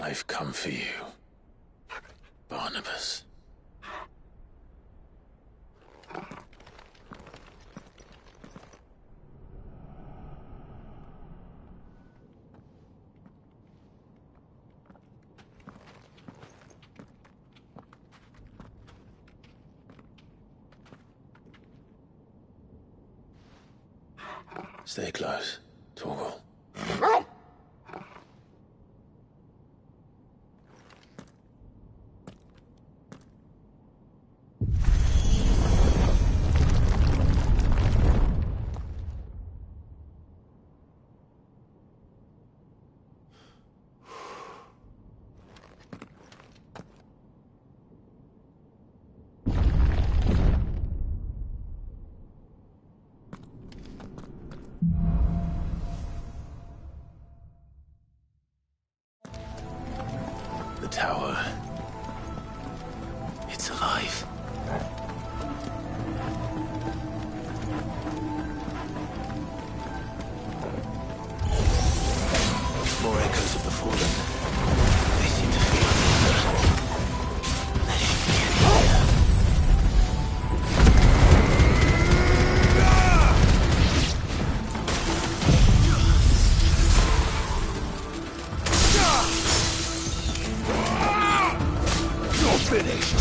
Speaker 1: I've come for you, Barnabas. Stay close, Torgal. The tower. It's alive. More echoes of the fallen. They seem to feel nearer. They should be getting near. You're finished.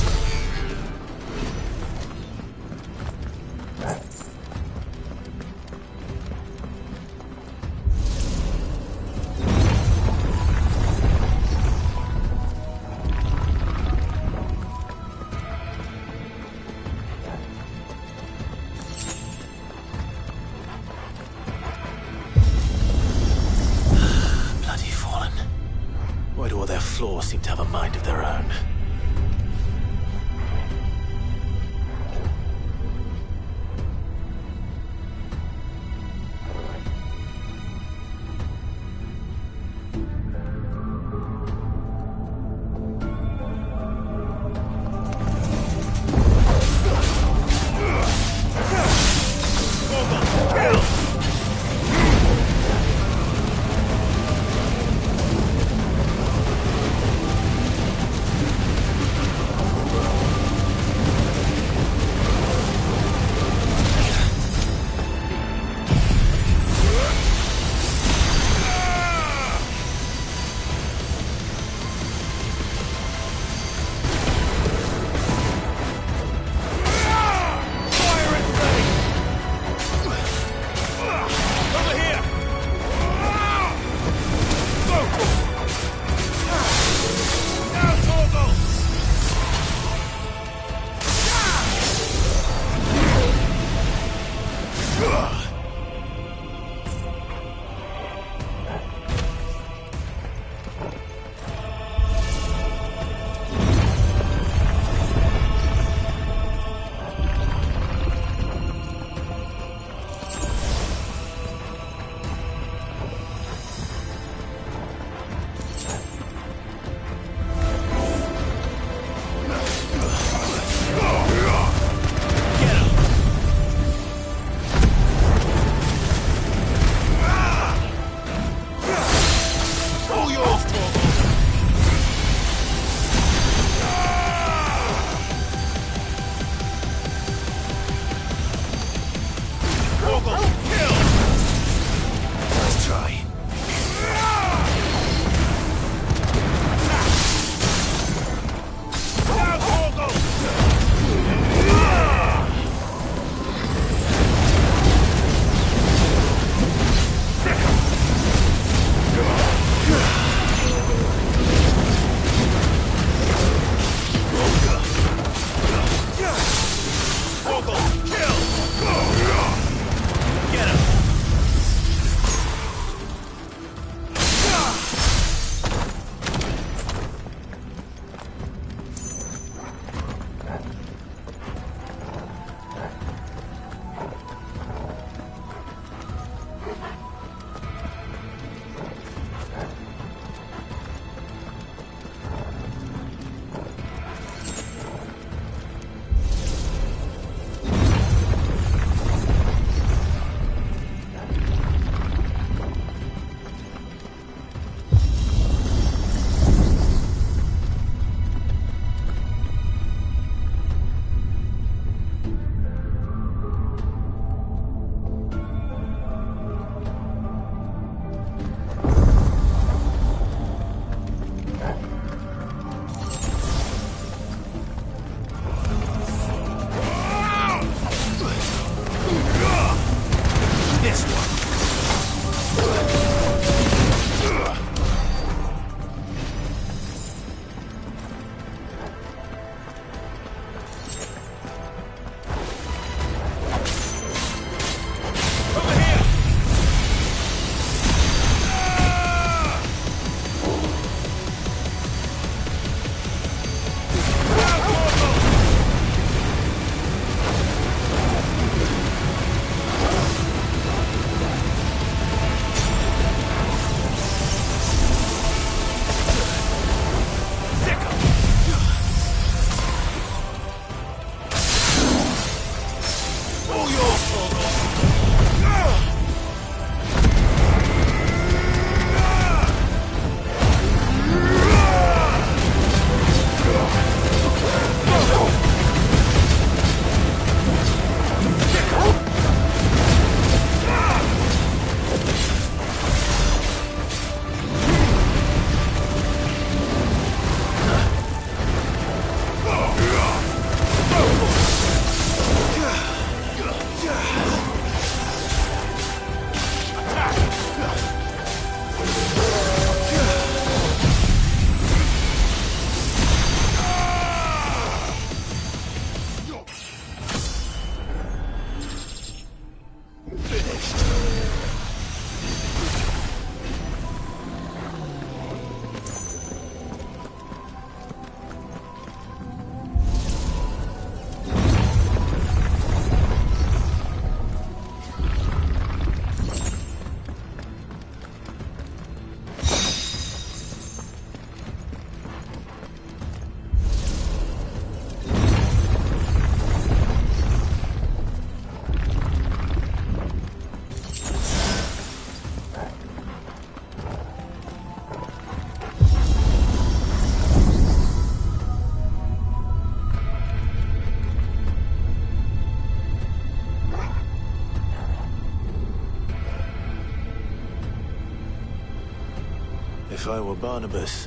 Speaker 1: If I were Barnabas,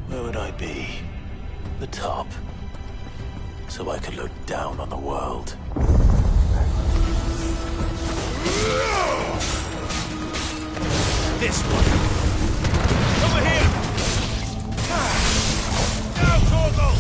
Speaker 1: where would I be? The top. So I could look down on the world.
Speaker 14: This one. Over here! Now, Torgal!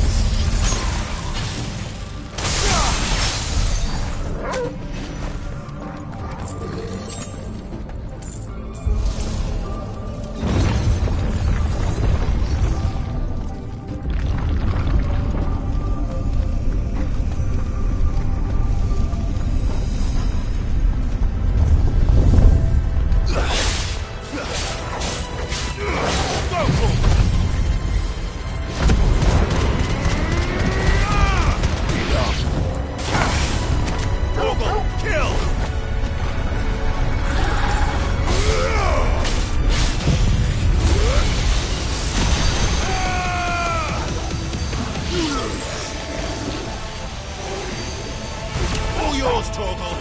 Speaker 14: Yours, Torgal!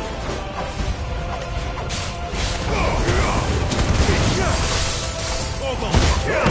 Speaker 14: Torgal, kill!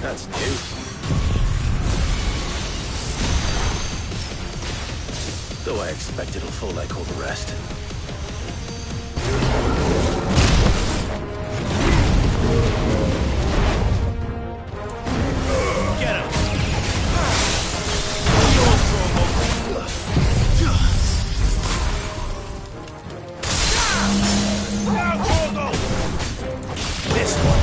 Speaker 1: That's new. Though I expect it'll fall like all the rest.
Speaker 14: Get him! This one.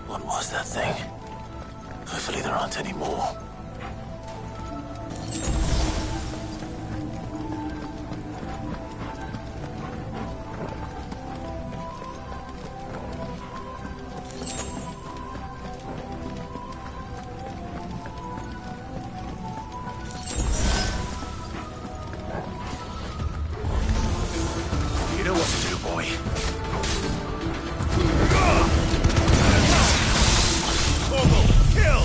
Speaker 1: What was that thing? Hopefully there aren't any more.
Speaker 14: You know what to do, boy. Torgal, kill!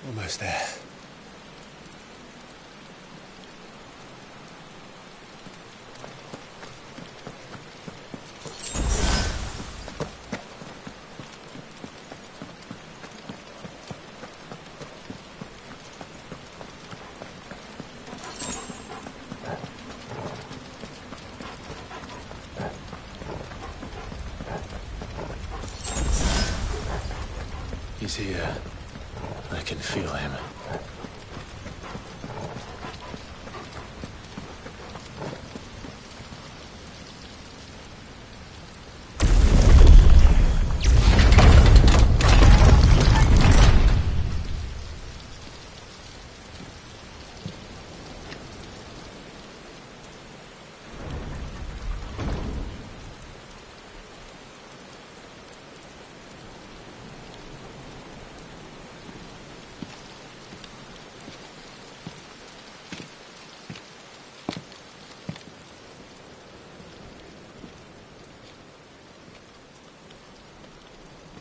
Speaker 1: Almost there. He's here. I can feel him.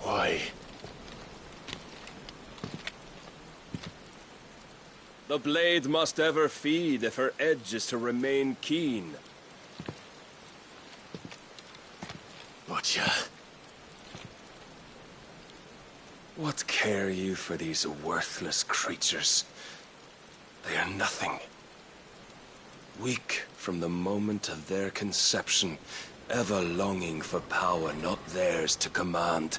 Speaker 1: Why?
Speaker 13: The blade must ever feed if her edge is to remain keen.
Speaker 1: Butcher.
Speaker 13: What care you for these worthless creatures? They are nothing. Weak from the moment of their conception, ever longing for power not theirs to command,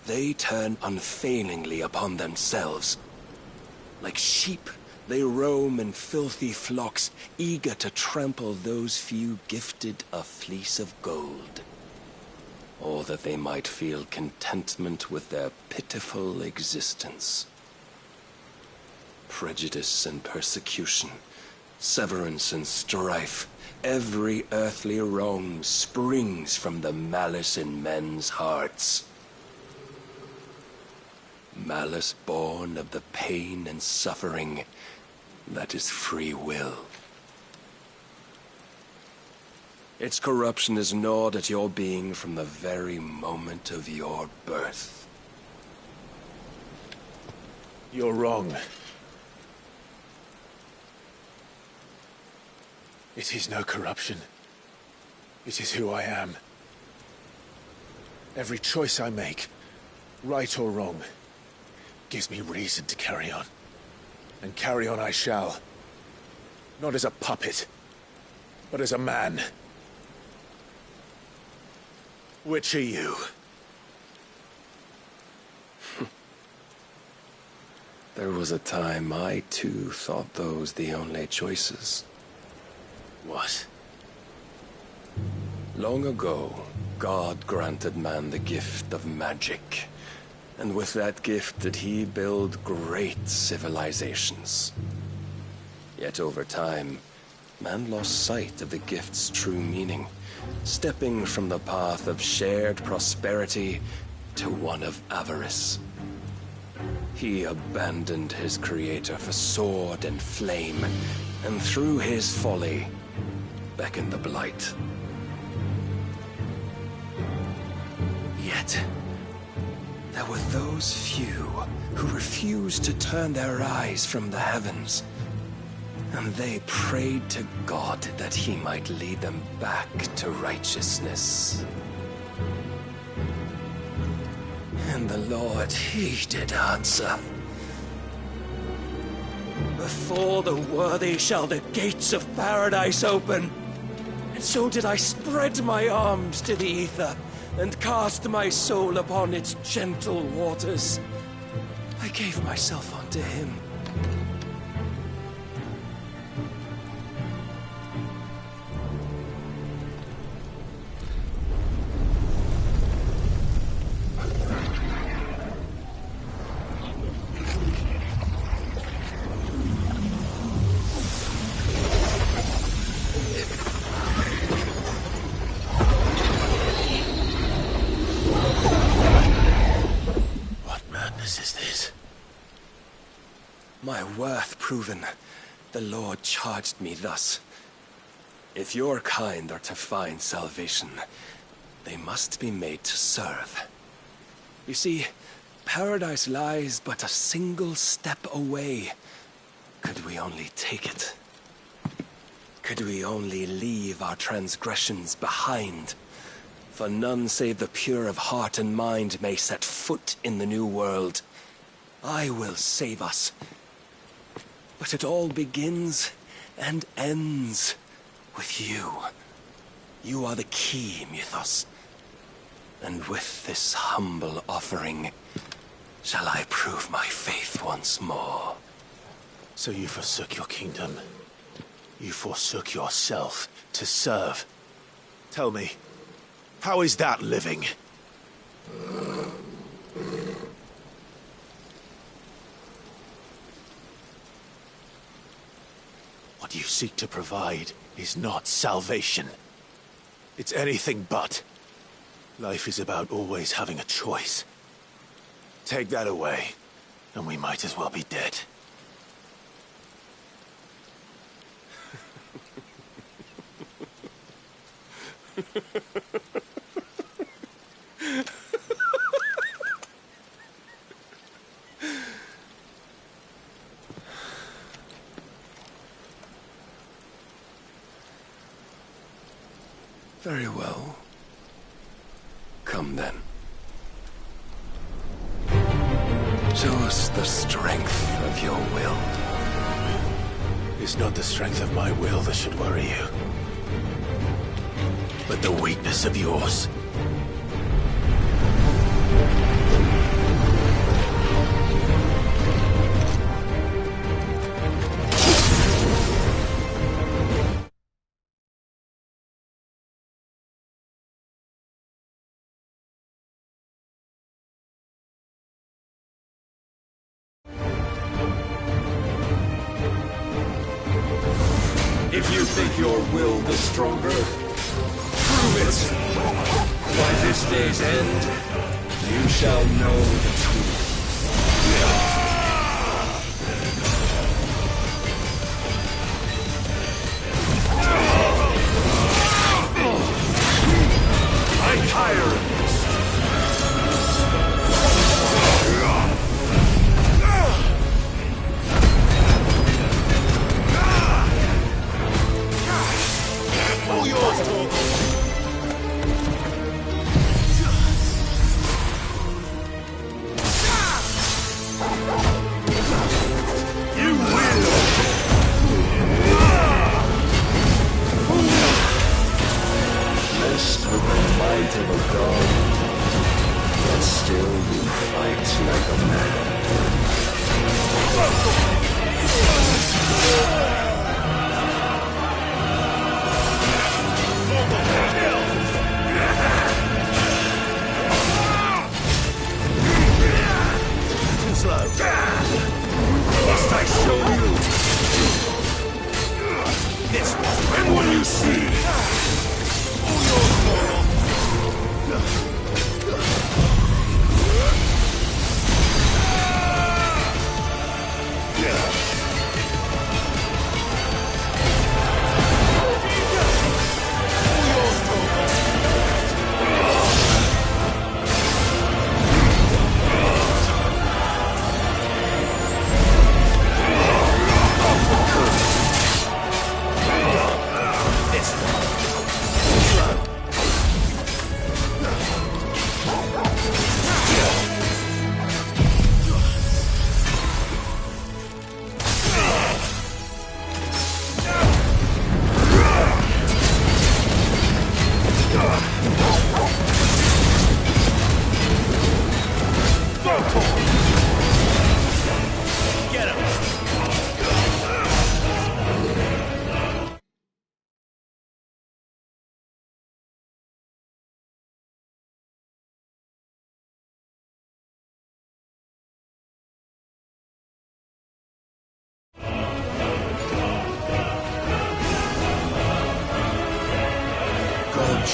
Speaker 13: they turn unfailingly upon themselves. Like sheep, they roam in filthy flocks, eager to trample those few gifted a fleece of gold. Or that they might feel contentment with their pitiful existence. Prejudice and persecution, severance and strife, every earthly wrong springs from the malice in men's hearts. Malice born of the pain and suffering that is free will. Its corruption is gnawed at your being from the very moment of your birth.
Speaker 1: You're wrong. It is no corruption. It is who I am. Every choice I make, right or wrong, gives me reason to carry on. And carry on I shall. Not as a puppet, but as a man. Which are you?
Speaker 13: There was a time I too thought those the only choices.
Speaker 1: What?
Speaker 13: Long ago, God granted man the gift of magic. And with that gift did he build great civilizations. Yet over time, man lost sight of the gift's true meaning, stepping from the path of shared prosperity to one of avarice. He abandoned his creator for sword and flame, and through his folly, beckoned the blight. Yet, there were those few who refused to turn their eyes from the heavens, and they prayed to God that he might lead them back to righteousness. And the Lord, he did answer. Before the worthy shall the gates of paradise open. And so did I spread my arms to the ether, and cast my soul upon its gentle waters. I gave myself unto him. My worth proven, the Lord charged me thus. If your kind are to find salvation, they must be made to serve. You see, paradise lies but a single step away. Could we only take it? Could we only leave our transgressions behind? For none save the pure of heart and mind may set foot in the new world. I will save us. But it all begins and ends with you. You are the key, Mythos. And with this humble offering, shall I prove my faith once more.
Speaker 1: So you forsook your kingdom. You forsook yourself to serve. Tell me, how is that living? What you seek to provide is not salvation. It's anything but. Life is about always having a choice. Take that away, and we might as well be dead.
Speaker 13: Very well. Come then. Show us the strength of your will.
Speaker 1: It's not the strength of my will that should worry you, but the weakness of yours.
Speaker 13: If you think your will the stronger, prove it. By this day's end, you shall know the truth. I'm tired of this.
Speaker 1: All yours, Torgal.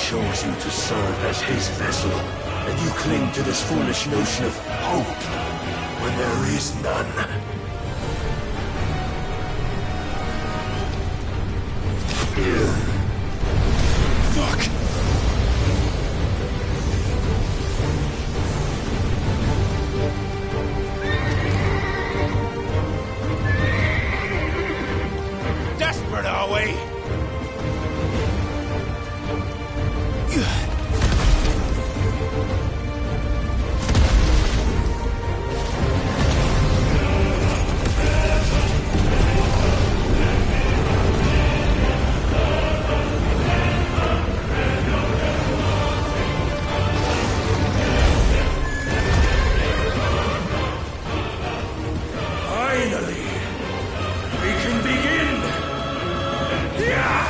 Speaker 13: chose you to serve as his vessel, and you cling to this foolish notion of hope when there is none. Fuck!
Speaker 14: Desperate, are we?
Speaker 13: Finally, we can begin! Yeah!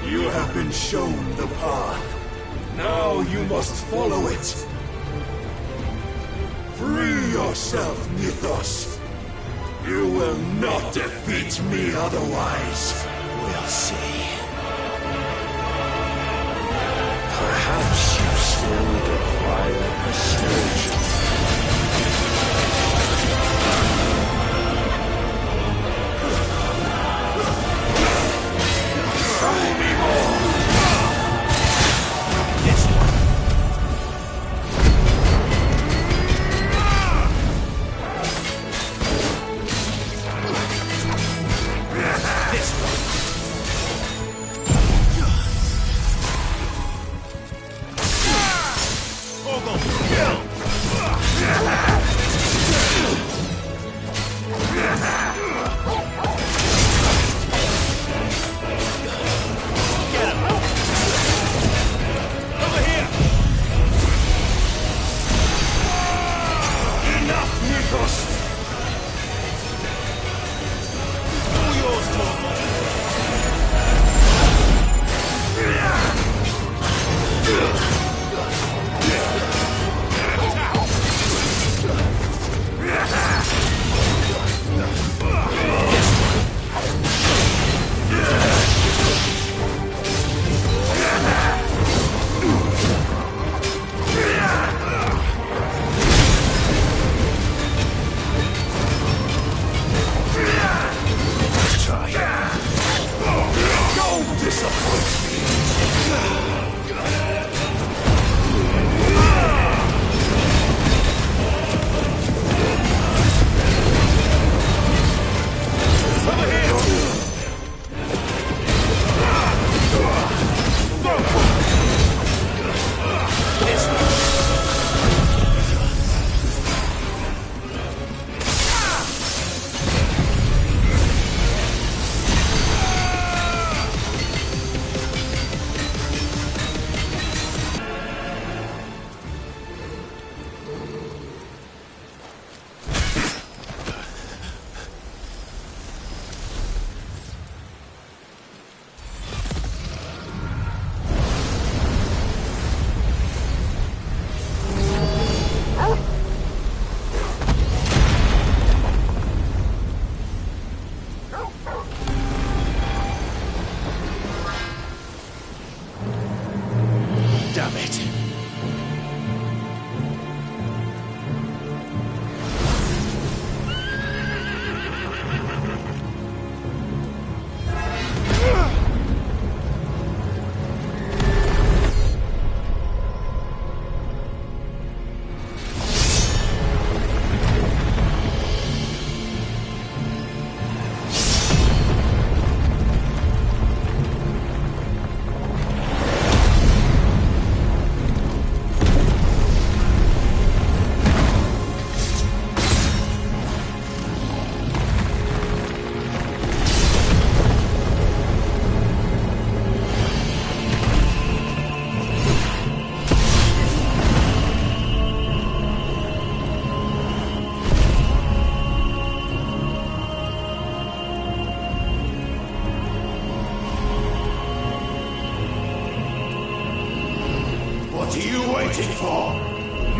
Speaker 13: You have been shown the path. Now you must follow it. Free yourself, Mythos. You will not defeat me otherwise. We'll see. Perhaps you still require persuasion. Show me more! This one. This one. Ogle!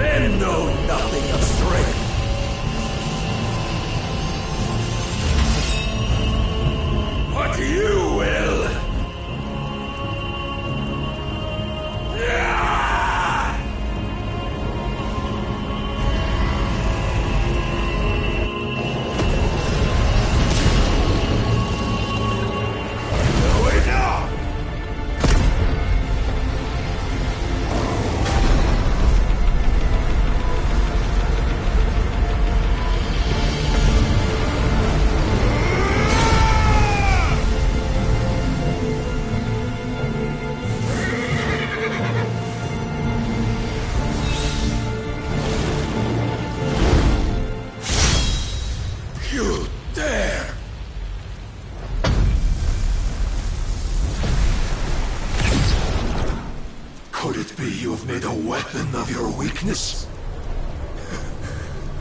Speaker 14: Men know nothing of strength. But you will.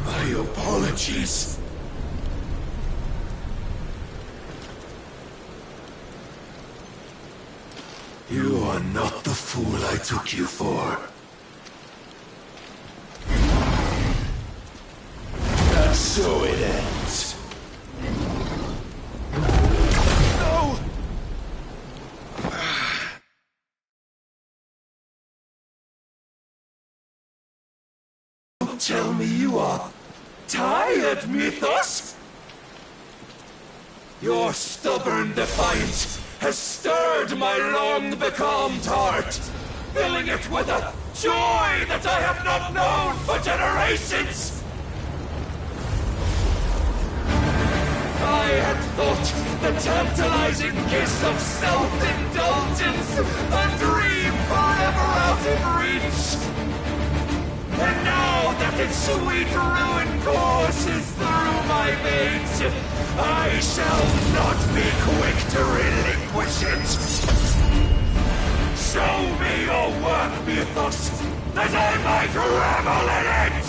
Speaker 14: My apologies. You are not the fool I took you for. And so it ends. No! Tell me you are tired, Mythos? Your stubborn defiance has stirred my long-becalmed heart, filling it with a joy that I have not known for generations! I had thought the tantalizing kiss of self-indulgence a dream forever out of reach! And now that its sweet ruin courses through my veins, I shall not be quick to relinquish it. Show me your work, Mythos, that I might revel in it!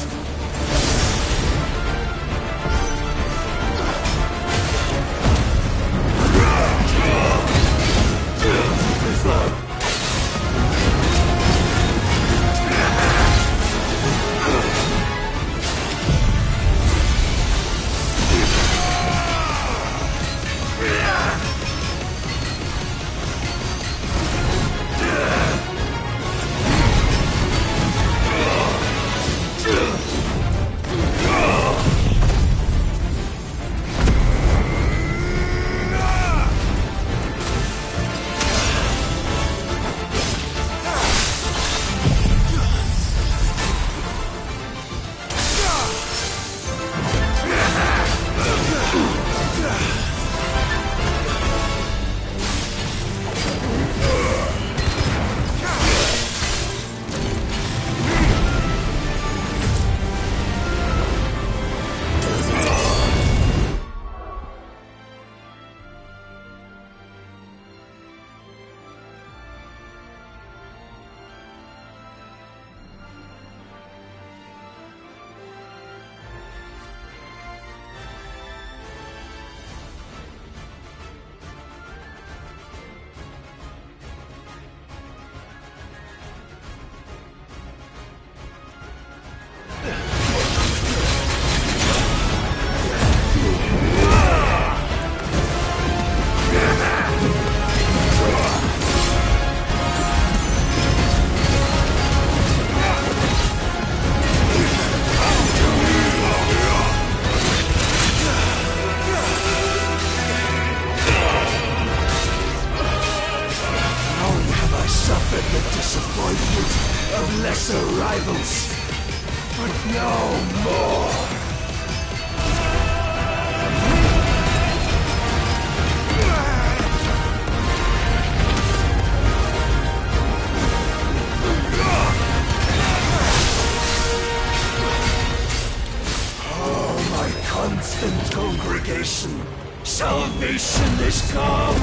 Speaker 14: Salvation is come!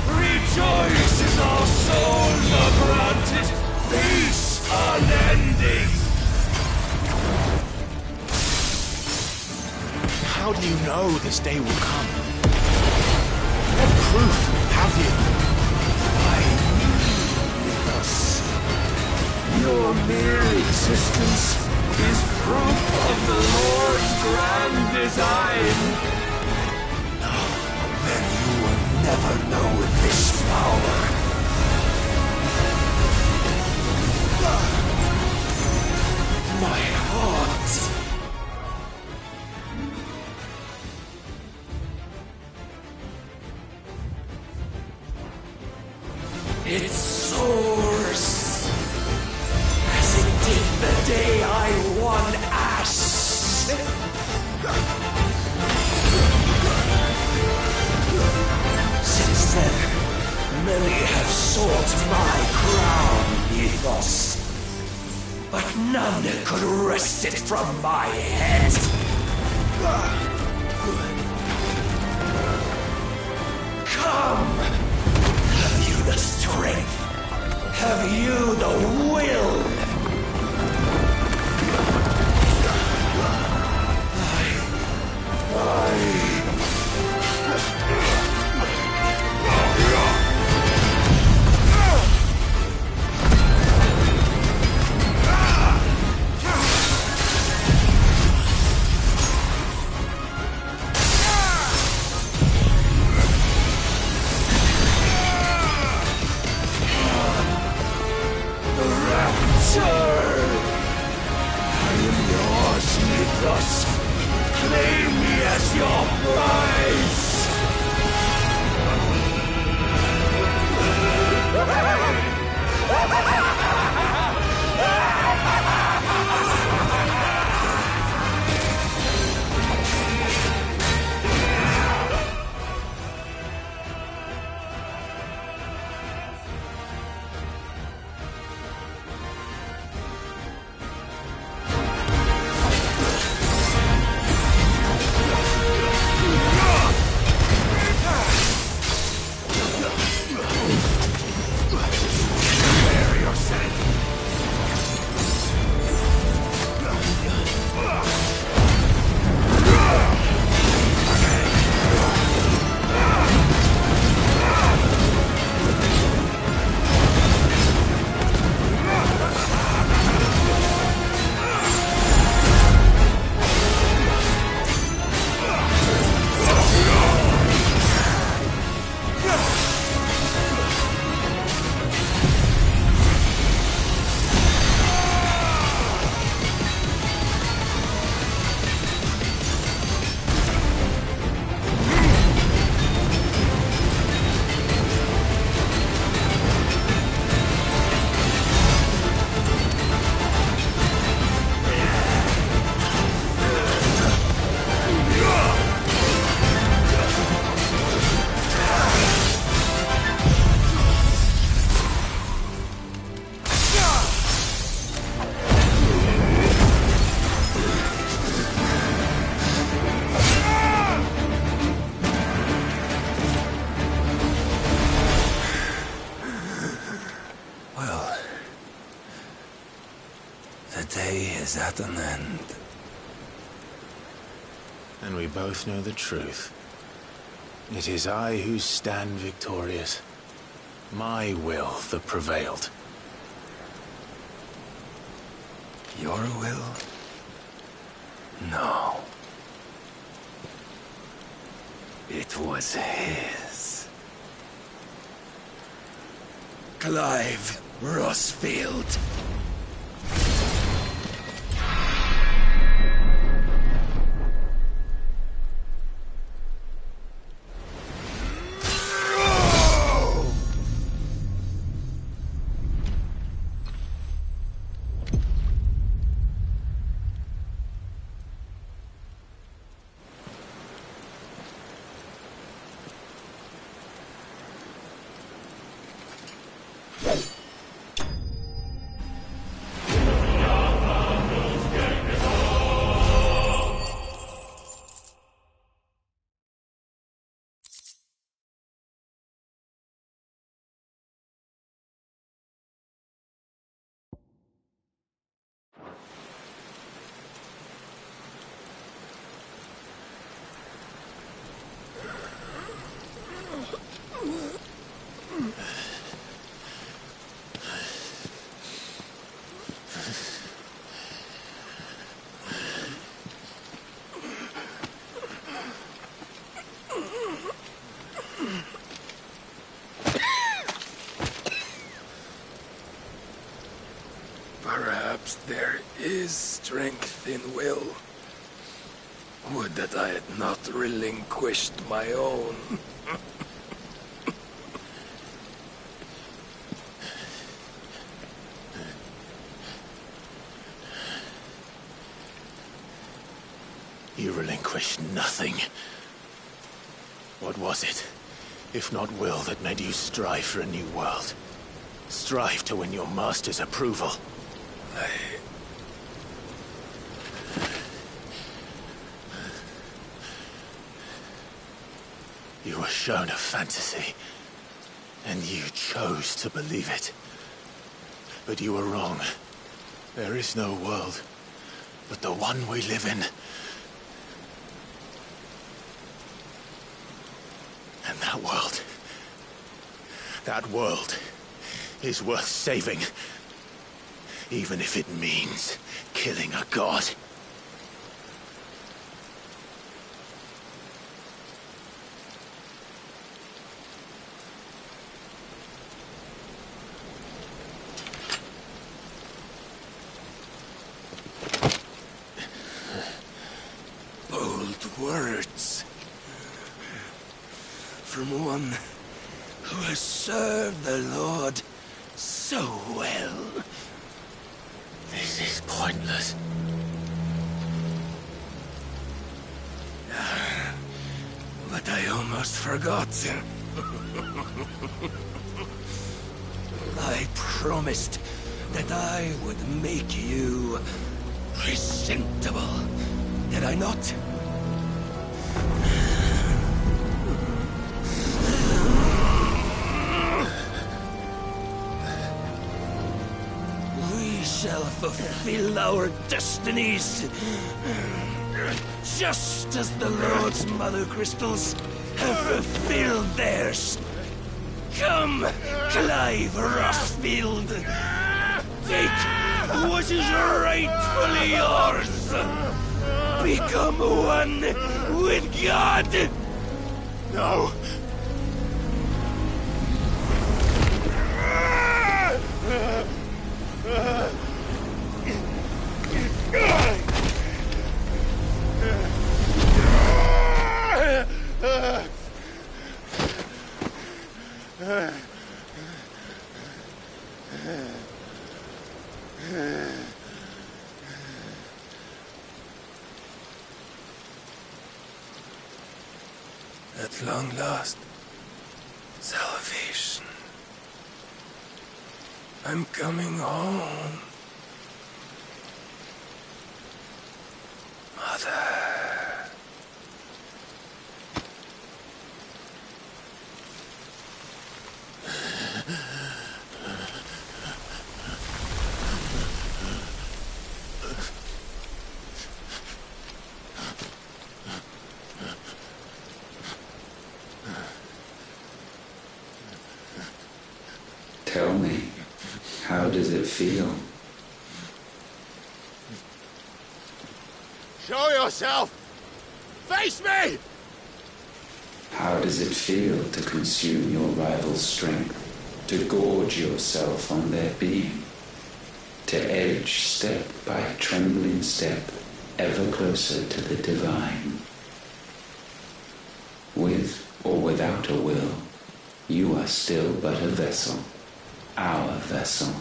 Speaker 14: Rejoice as our souls are granted peace unending!
Speaker 1: How do you know this day will come? What proof have you?
Speaker 14: I knew Mythos. Your mere existence is proof of the Lord's grand design. No, then you will never know this power. My heart. It soars, as it did the day I won Ash. Since then, many have sought my crown, Ethos, but none could wrest it from my head. Come! Have you the strength? Have you the will? Claim me as your prize! Is at an end.
Speaker 1: And we both know the truth. It is I who stand victorious. My will that prevailed.
Speaker 14: Your will? No. It was his. Clive Rossfield.
Speaker 13: is strength in will. Would that I had not relinquished my own.
Speaker 1: You relinquished nothing. What was it, if not will, that made you strive for a new world? Strive to win your master's approval? You were shown a fantasy, and you chose to believe it. But you were wrong. There is no world, but the one we live in. And that world is worth saving, even if it means killing a god.
Speaker 13: Bold words. From one who has served the Lord so well.
Speaker 1: This is pointless.
Speaker 13: But I almost forgot. I promised that I would make you presentable. Did I not? We shall fulfill our destinies, just as the Lord's Mother Crystals have fulfilled theirs. Come, Clive Rothfield. Take what is rightfully yours. Become one with God.
Speaker 1: No.
Speaker 13: At long last, salvation. I'm coming home. Mother.
Speaker 15: Tell me, how does it feel?
Speaker 1: Show yourself! Face me!
Speaker 15: How does it feel to consume your rival's strength, to gorge yourself on their being, to edge step by trembling step ever closer to the divine? With or without a will, you are still but a vessel, our vessel.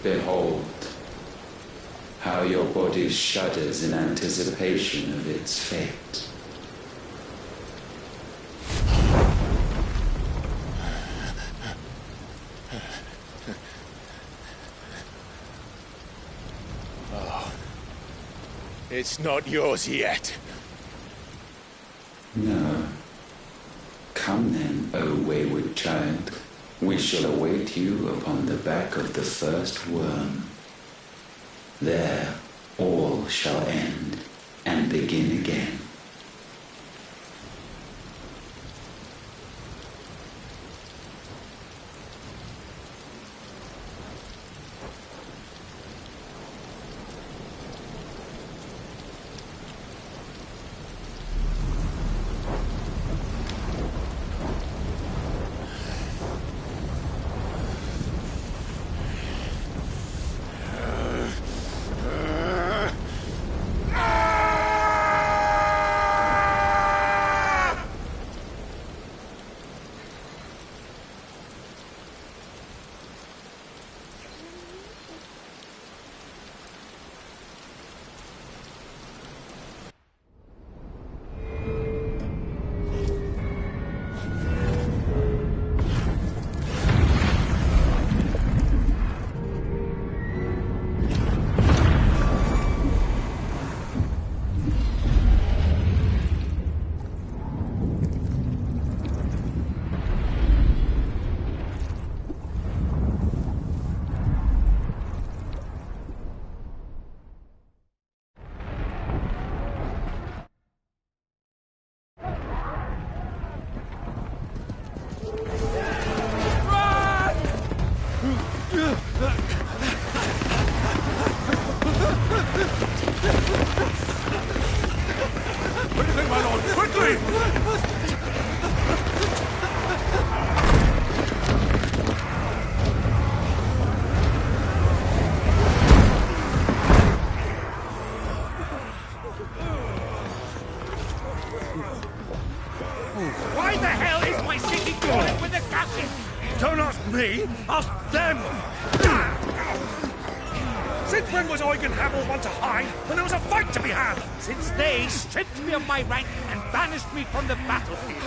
Speaker 15: Behold, how your body shudders in anticipation of its fate.
Speaker 1: Oh, it's not yours yet.
Speaker 15: No. Come then, O wayward child. We shall await you upon the back of the first worm. There all shall end and begin again.
Speaker 14: Quickly, my lord, quickly!
Speaker 16: Why the hell is my city calling with the captain?
Speaker 14: Don't ask me, ask them! Since when was Eugen Hamel one to hide when there was a fight to be had?
Speaker 16: Since they stripped me of my rank and banished me from the battlefield.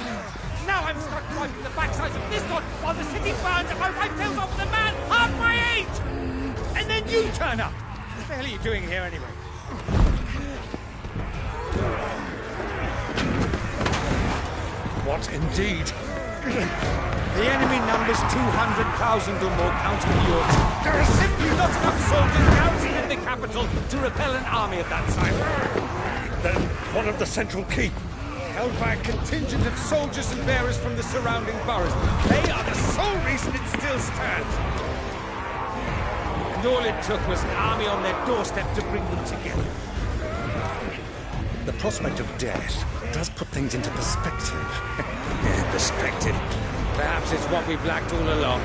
Speaker 16: Now I'm stuck wiping the backsides of this one while the city burns and my wife tells off the man half my age! And then you turn up! What the hell are you doing here anyway?
Speaker 14: What indeed?
Speaker 16: The enemy numbers 200,000 or more, counting the Yorks. There are simply not enough soldiers garrisoned in the capital to repel an army of that size.
Speaker 14: Then what of the central keep?
Speaker 16: Held by a contingent of soldiers and bearers from the surrounding boroughs. They are the sole reason it still stands. And all it took was an army on their doorstep to bring them together.
Speaker 14: The prospect of death does put things into perspective.
Speaker 16: Perspective. Perhaps it's what we've lacked all along.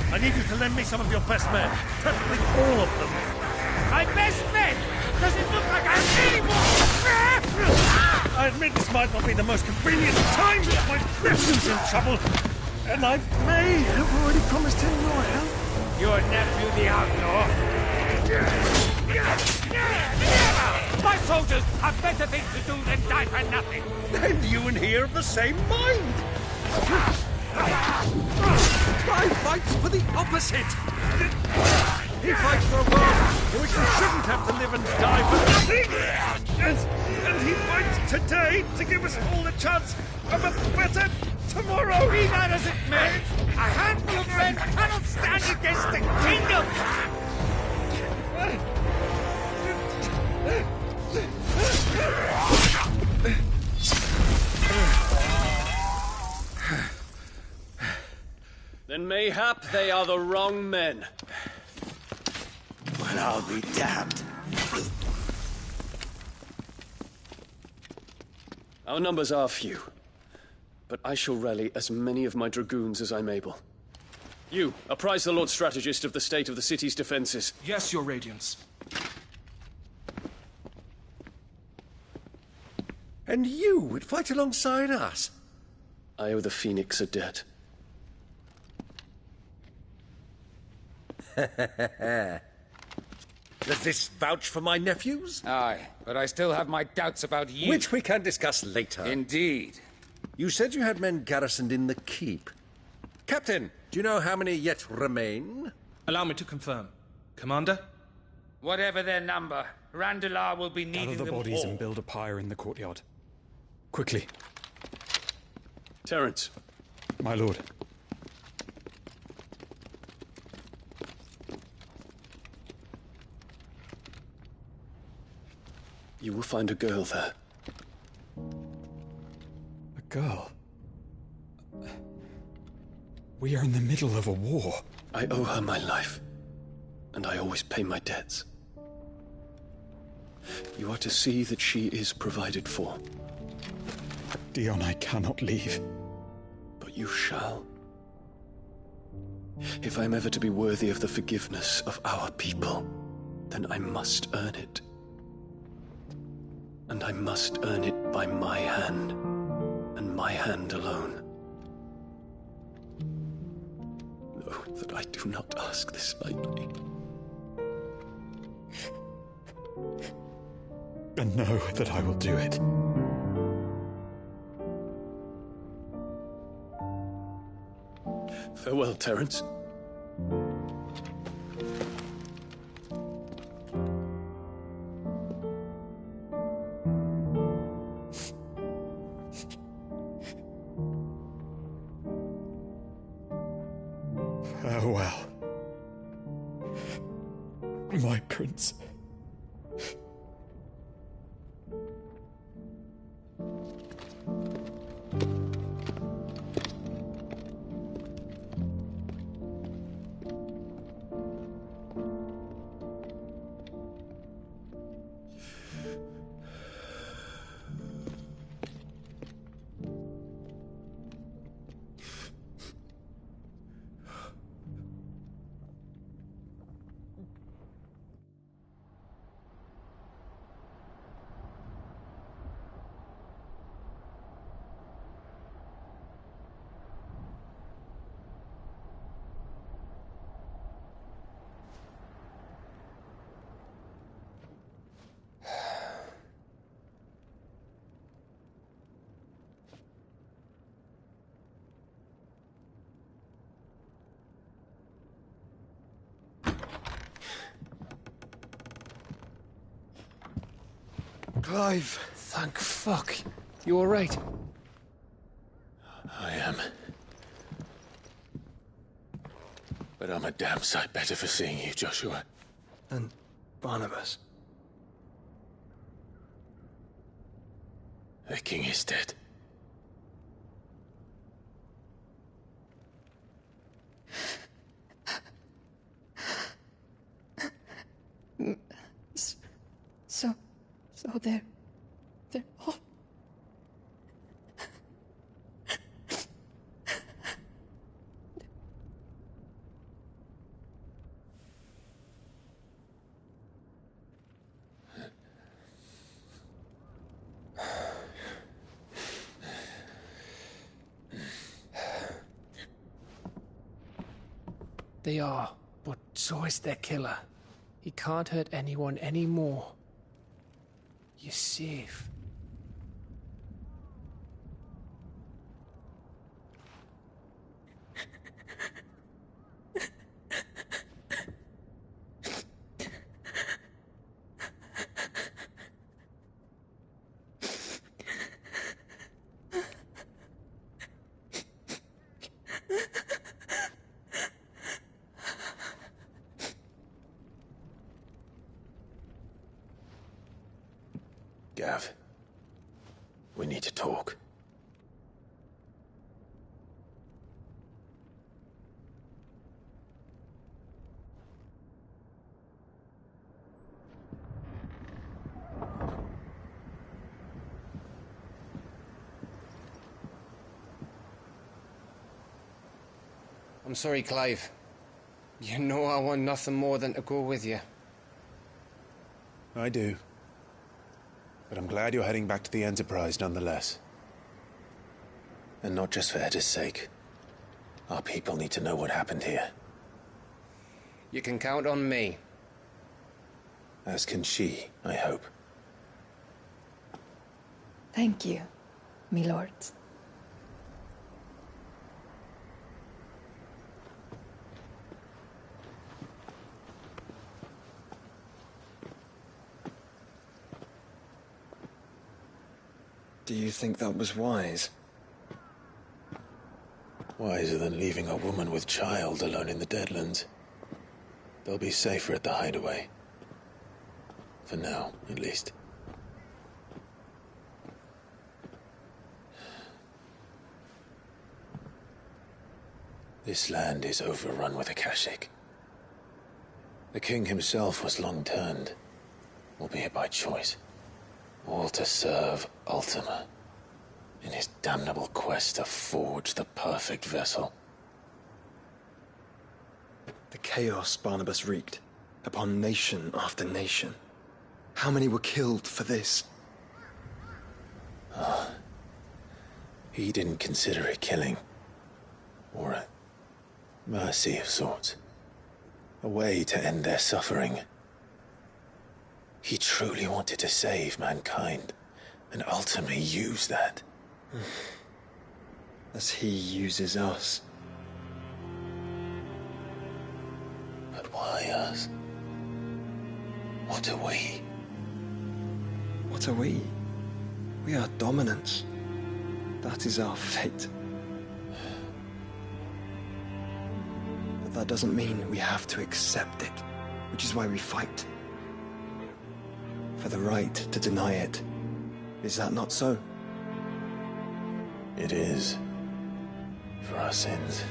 Speaker 14: I need you to lend me some of your best men. Preferably all of them.
Speaker 16: My best men? Does it look like I'm anymore?
Speaker 14: I admit this might not be the most convenient time, but my nephew's in trouble. And I may have already promised him your help.
Speaker 16: Your nephew, the outlaw? My soldiers have better things to do than die for nothing.
Speaker 14: Then you and he are of the same mind. I fights for the opposite. He fights for a world in which we shouldn't have to live and die for nothing. And he fights today to give us all the chance of a better tomorrow.
Speaker 16: Be that as it may, a handful of men cannot stand against a kingdom.
Speaker 6: Then mayhap they are the wrong men.
Speaker 14: Well, I'll be damned.
Speaker 6: Our numbers are few, but I shall rally as many of my dragoons as I'm able. You, apprise the Lord Strategist of the state of the city's defenses.
Speaker 17: Yes, Your Radiance.
Speaker 14: And you would fight alongside us?
Speaker 6: I owe the Phoenix a debt.
Speaker 14: Does this vouch for my nephews?
Speaker 16: Aye, but I still have my doubts about you.
Speaker 14: Which we can discuss later.
Speaker 16: Indeed.
Speaker 14: You said you had men garrisoned in the keep. Captain, do you know how many yet remain?
Speaker 17: Allow me to confirm. Commander?
Speaker 16: Whatever their number, Randalar will be needing
Speaker 18: Gather the
Speaker 16: them
Speaker 18: bodies
Speaker 16: all.
Speaker 18: and build a pyre in the courtyard. Quickly.
Speaker 6: Terence.
Speaker 18: My lord.
Speaker 6: You will find a girl there.
Speaker 18: A girl? We are in the middle of a war.
Speaker 6: I owe her my life, and I always pay my debts. You are to see that she is provided for.
Speaker 18: Dion, I cannot leave.
Speaker 6: But you shall. If I'm ever to be worthy of the forgiveness of our people, then I must earn it. And I must earn it by my hand, and my hand alone. Know that I do not ask this lightly.
Speaker 18: And know that I will do it.
Speaker 6: Farewell, Terence.
Speaker 18: Farewell, my prince.
Speaker 4: Clive!
Speaker 6: Thank fuck. You alright?
Speaker 1: I am. But I'm a damn sight better for seeing you, Joshua.
Speaker 4: And Barnabas.
Speaker 1: The king is dead.
Speaker 2: So they're all...
Speaker 9: They are, but so is their killer. He can't hurt anyone anymore. You're safe.
Speaker 1: Gav, we need to talk.
Speaker 9: I'm sorry, Clive. You know I want nothing more than to go with you.
Speaker 3: I do. But I'm glad you're heading back to the Enterprise nonetheless. And not just for Edda's sake. Our people need to know what happened here.
Speaker 9: You can count on me.
Speaker 3: As can she, I hope.
Speaker 2: Thank you, me lords.
Speaker 4: Do you think that was wise?
Speaker 3: Wiser than leaving a woman with child alone in the Deadlands. They'll be safer at the hideaway. For now, at least. This land is overrun with Akashic. The king himself was long turned, albeit by choice. All to serve Ultima, in his damnable quest to forge the perfect vessel.
Speaker 4: The chaos Barnabas wreaked upon nation after nation. How many were killed for this?
Speaker 3: He didn't consider it killing. Or a mercy of sorts. A way to end their suffering. He truly wanted to save mankind, and ultimately use that.
Speaker 4: As he uses us.
Speaker 3: But why us? What are we?
Speaker 4: What are we? We are dominance. That is our fate. that doesn't mean we have to accept it, which is why we fight. For the right to deny it. Is that not so?
Speaker 1: It is. For our sins.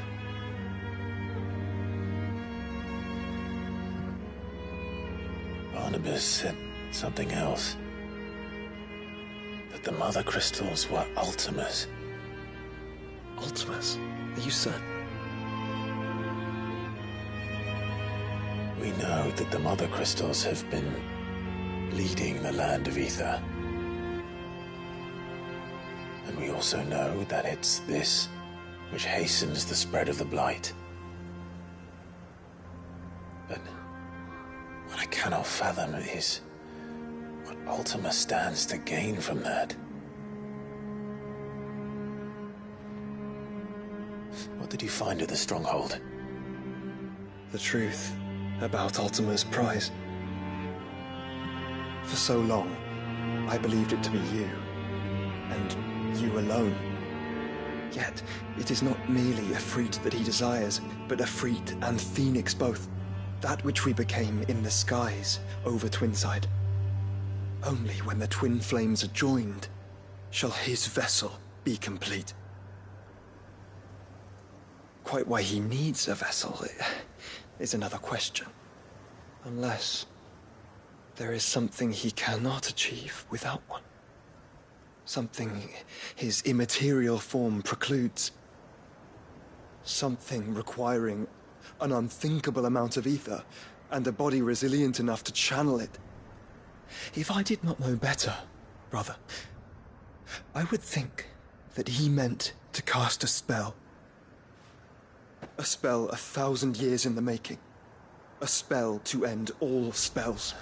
Speaker 1: Barnabas said something else. That the Mother Crystals were Ultimas.
Speaker 4: Ultimas? Are you certain?
Speaker 1: We know that the Mother Crystals have been leading the land of Ether. And we also know that it's this which hastens the spread of the Blight. But what I cannot fathom is what Ultima stands to gain from that. What did you find at the Stronghold?
Speaker 4: The truth about Ultima's prize. For so long, I believed it to be you, and you alone. Yet, it is not merely a Freet that he desires, but a Freet and Phoenix both. That which we became in the skies over Twinside. Only when the twin flames are joined shall his vessel be complete. Quite why he needs a vessel is another question. Unless there is something he cannot achieve without one. Something his immaterial form precludes. Something requiring an unthinkable amount of ether, and a body resilient enough to channel it. If I did not know better, brother, I would think that he meant to cast a spell. A spell 1,000 years in the making. A spell to end all spells.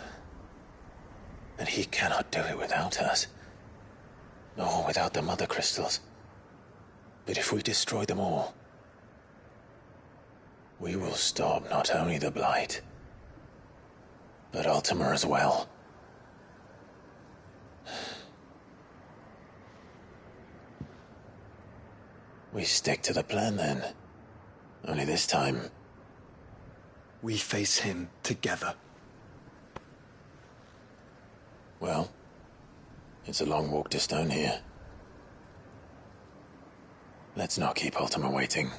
Speaker 1: And he cannot do it without us. Nor without the Mother Crystals. But if we destroy them all, we will stop not only the Blight, but Ultima as well. We stick to the plan then. Only this time,
Speaker 4: we face him together.
Speaker 1: Well, it's a long walk to Stone here. Let's not keep Ultima waiting.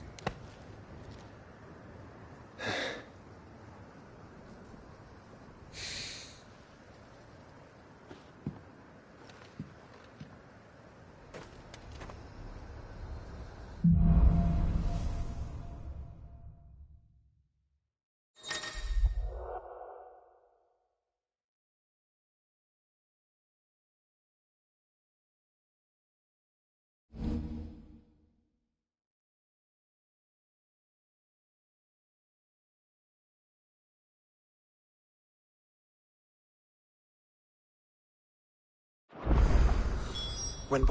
Speaker 4: When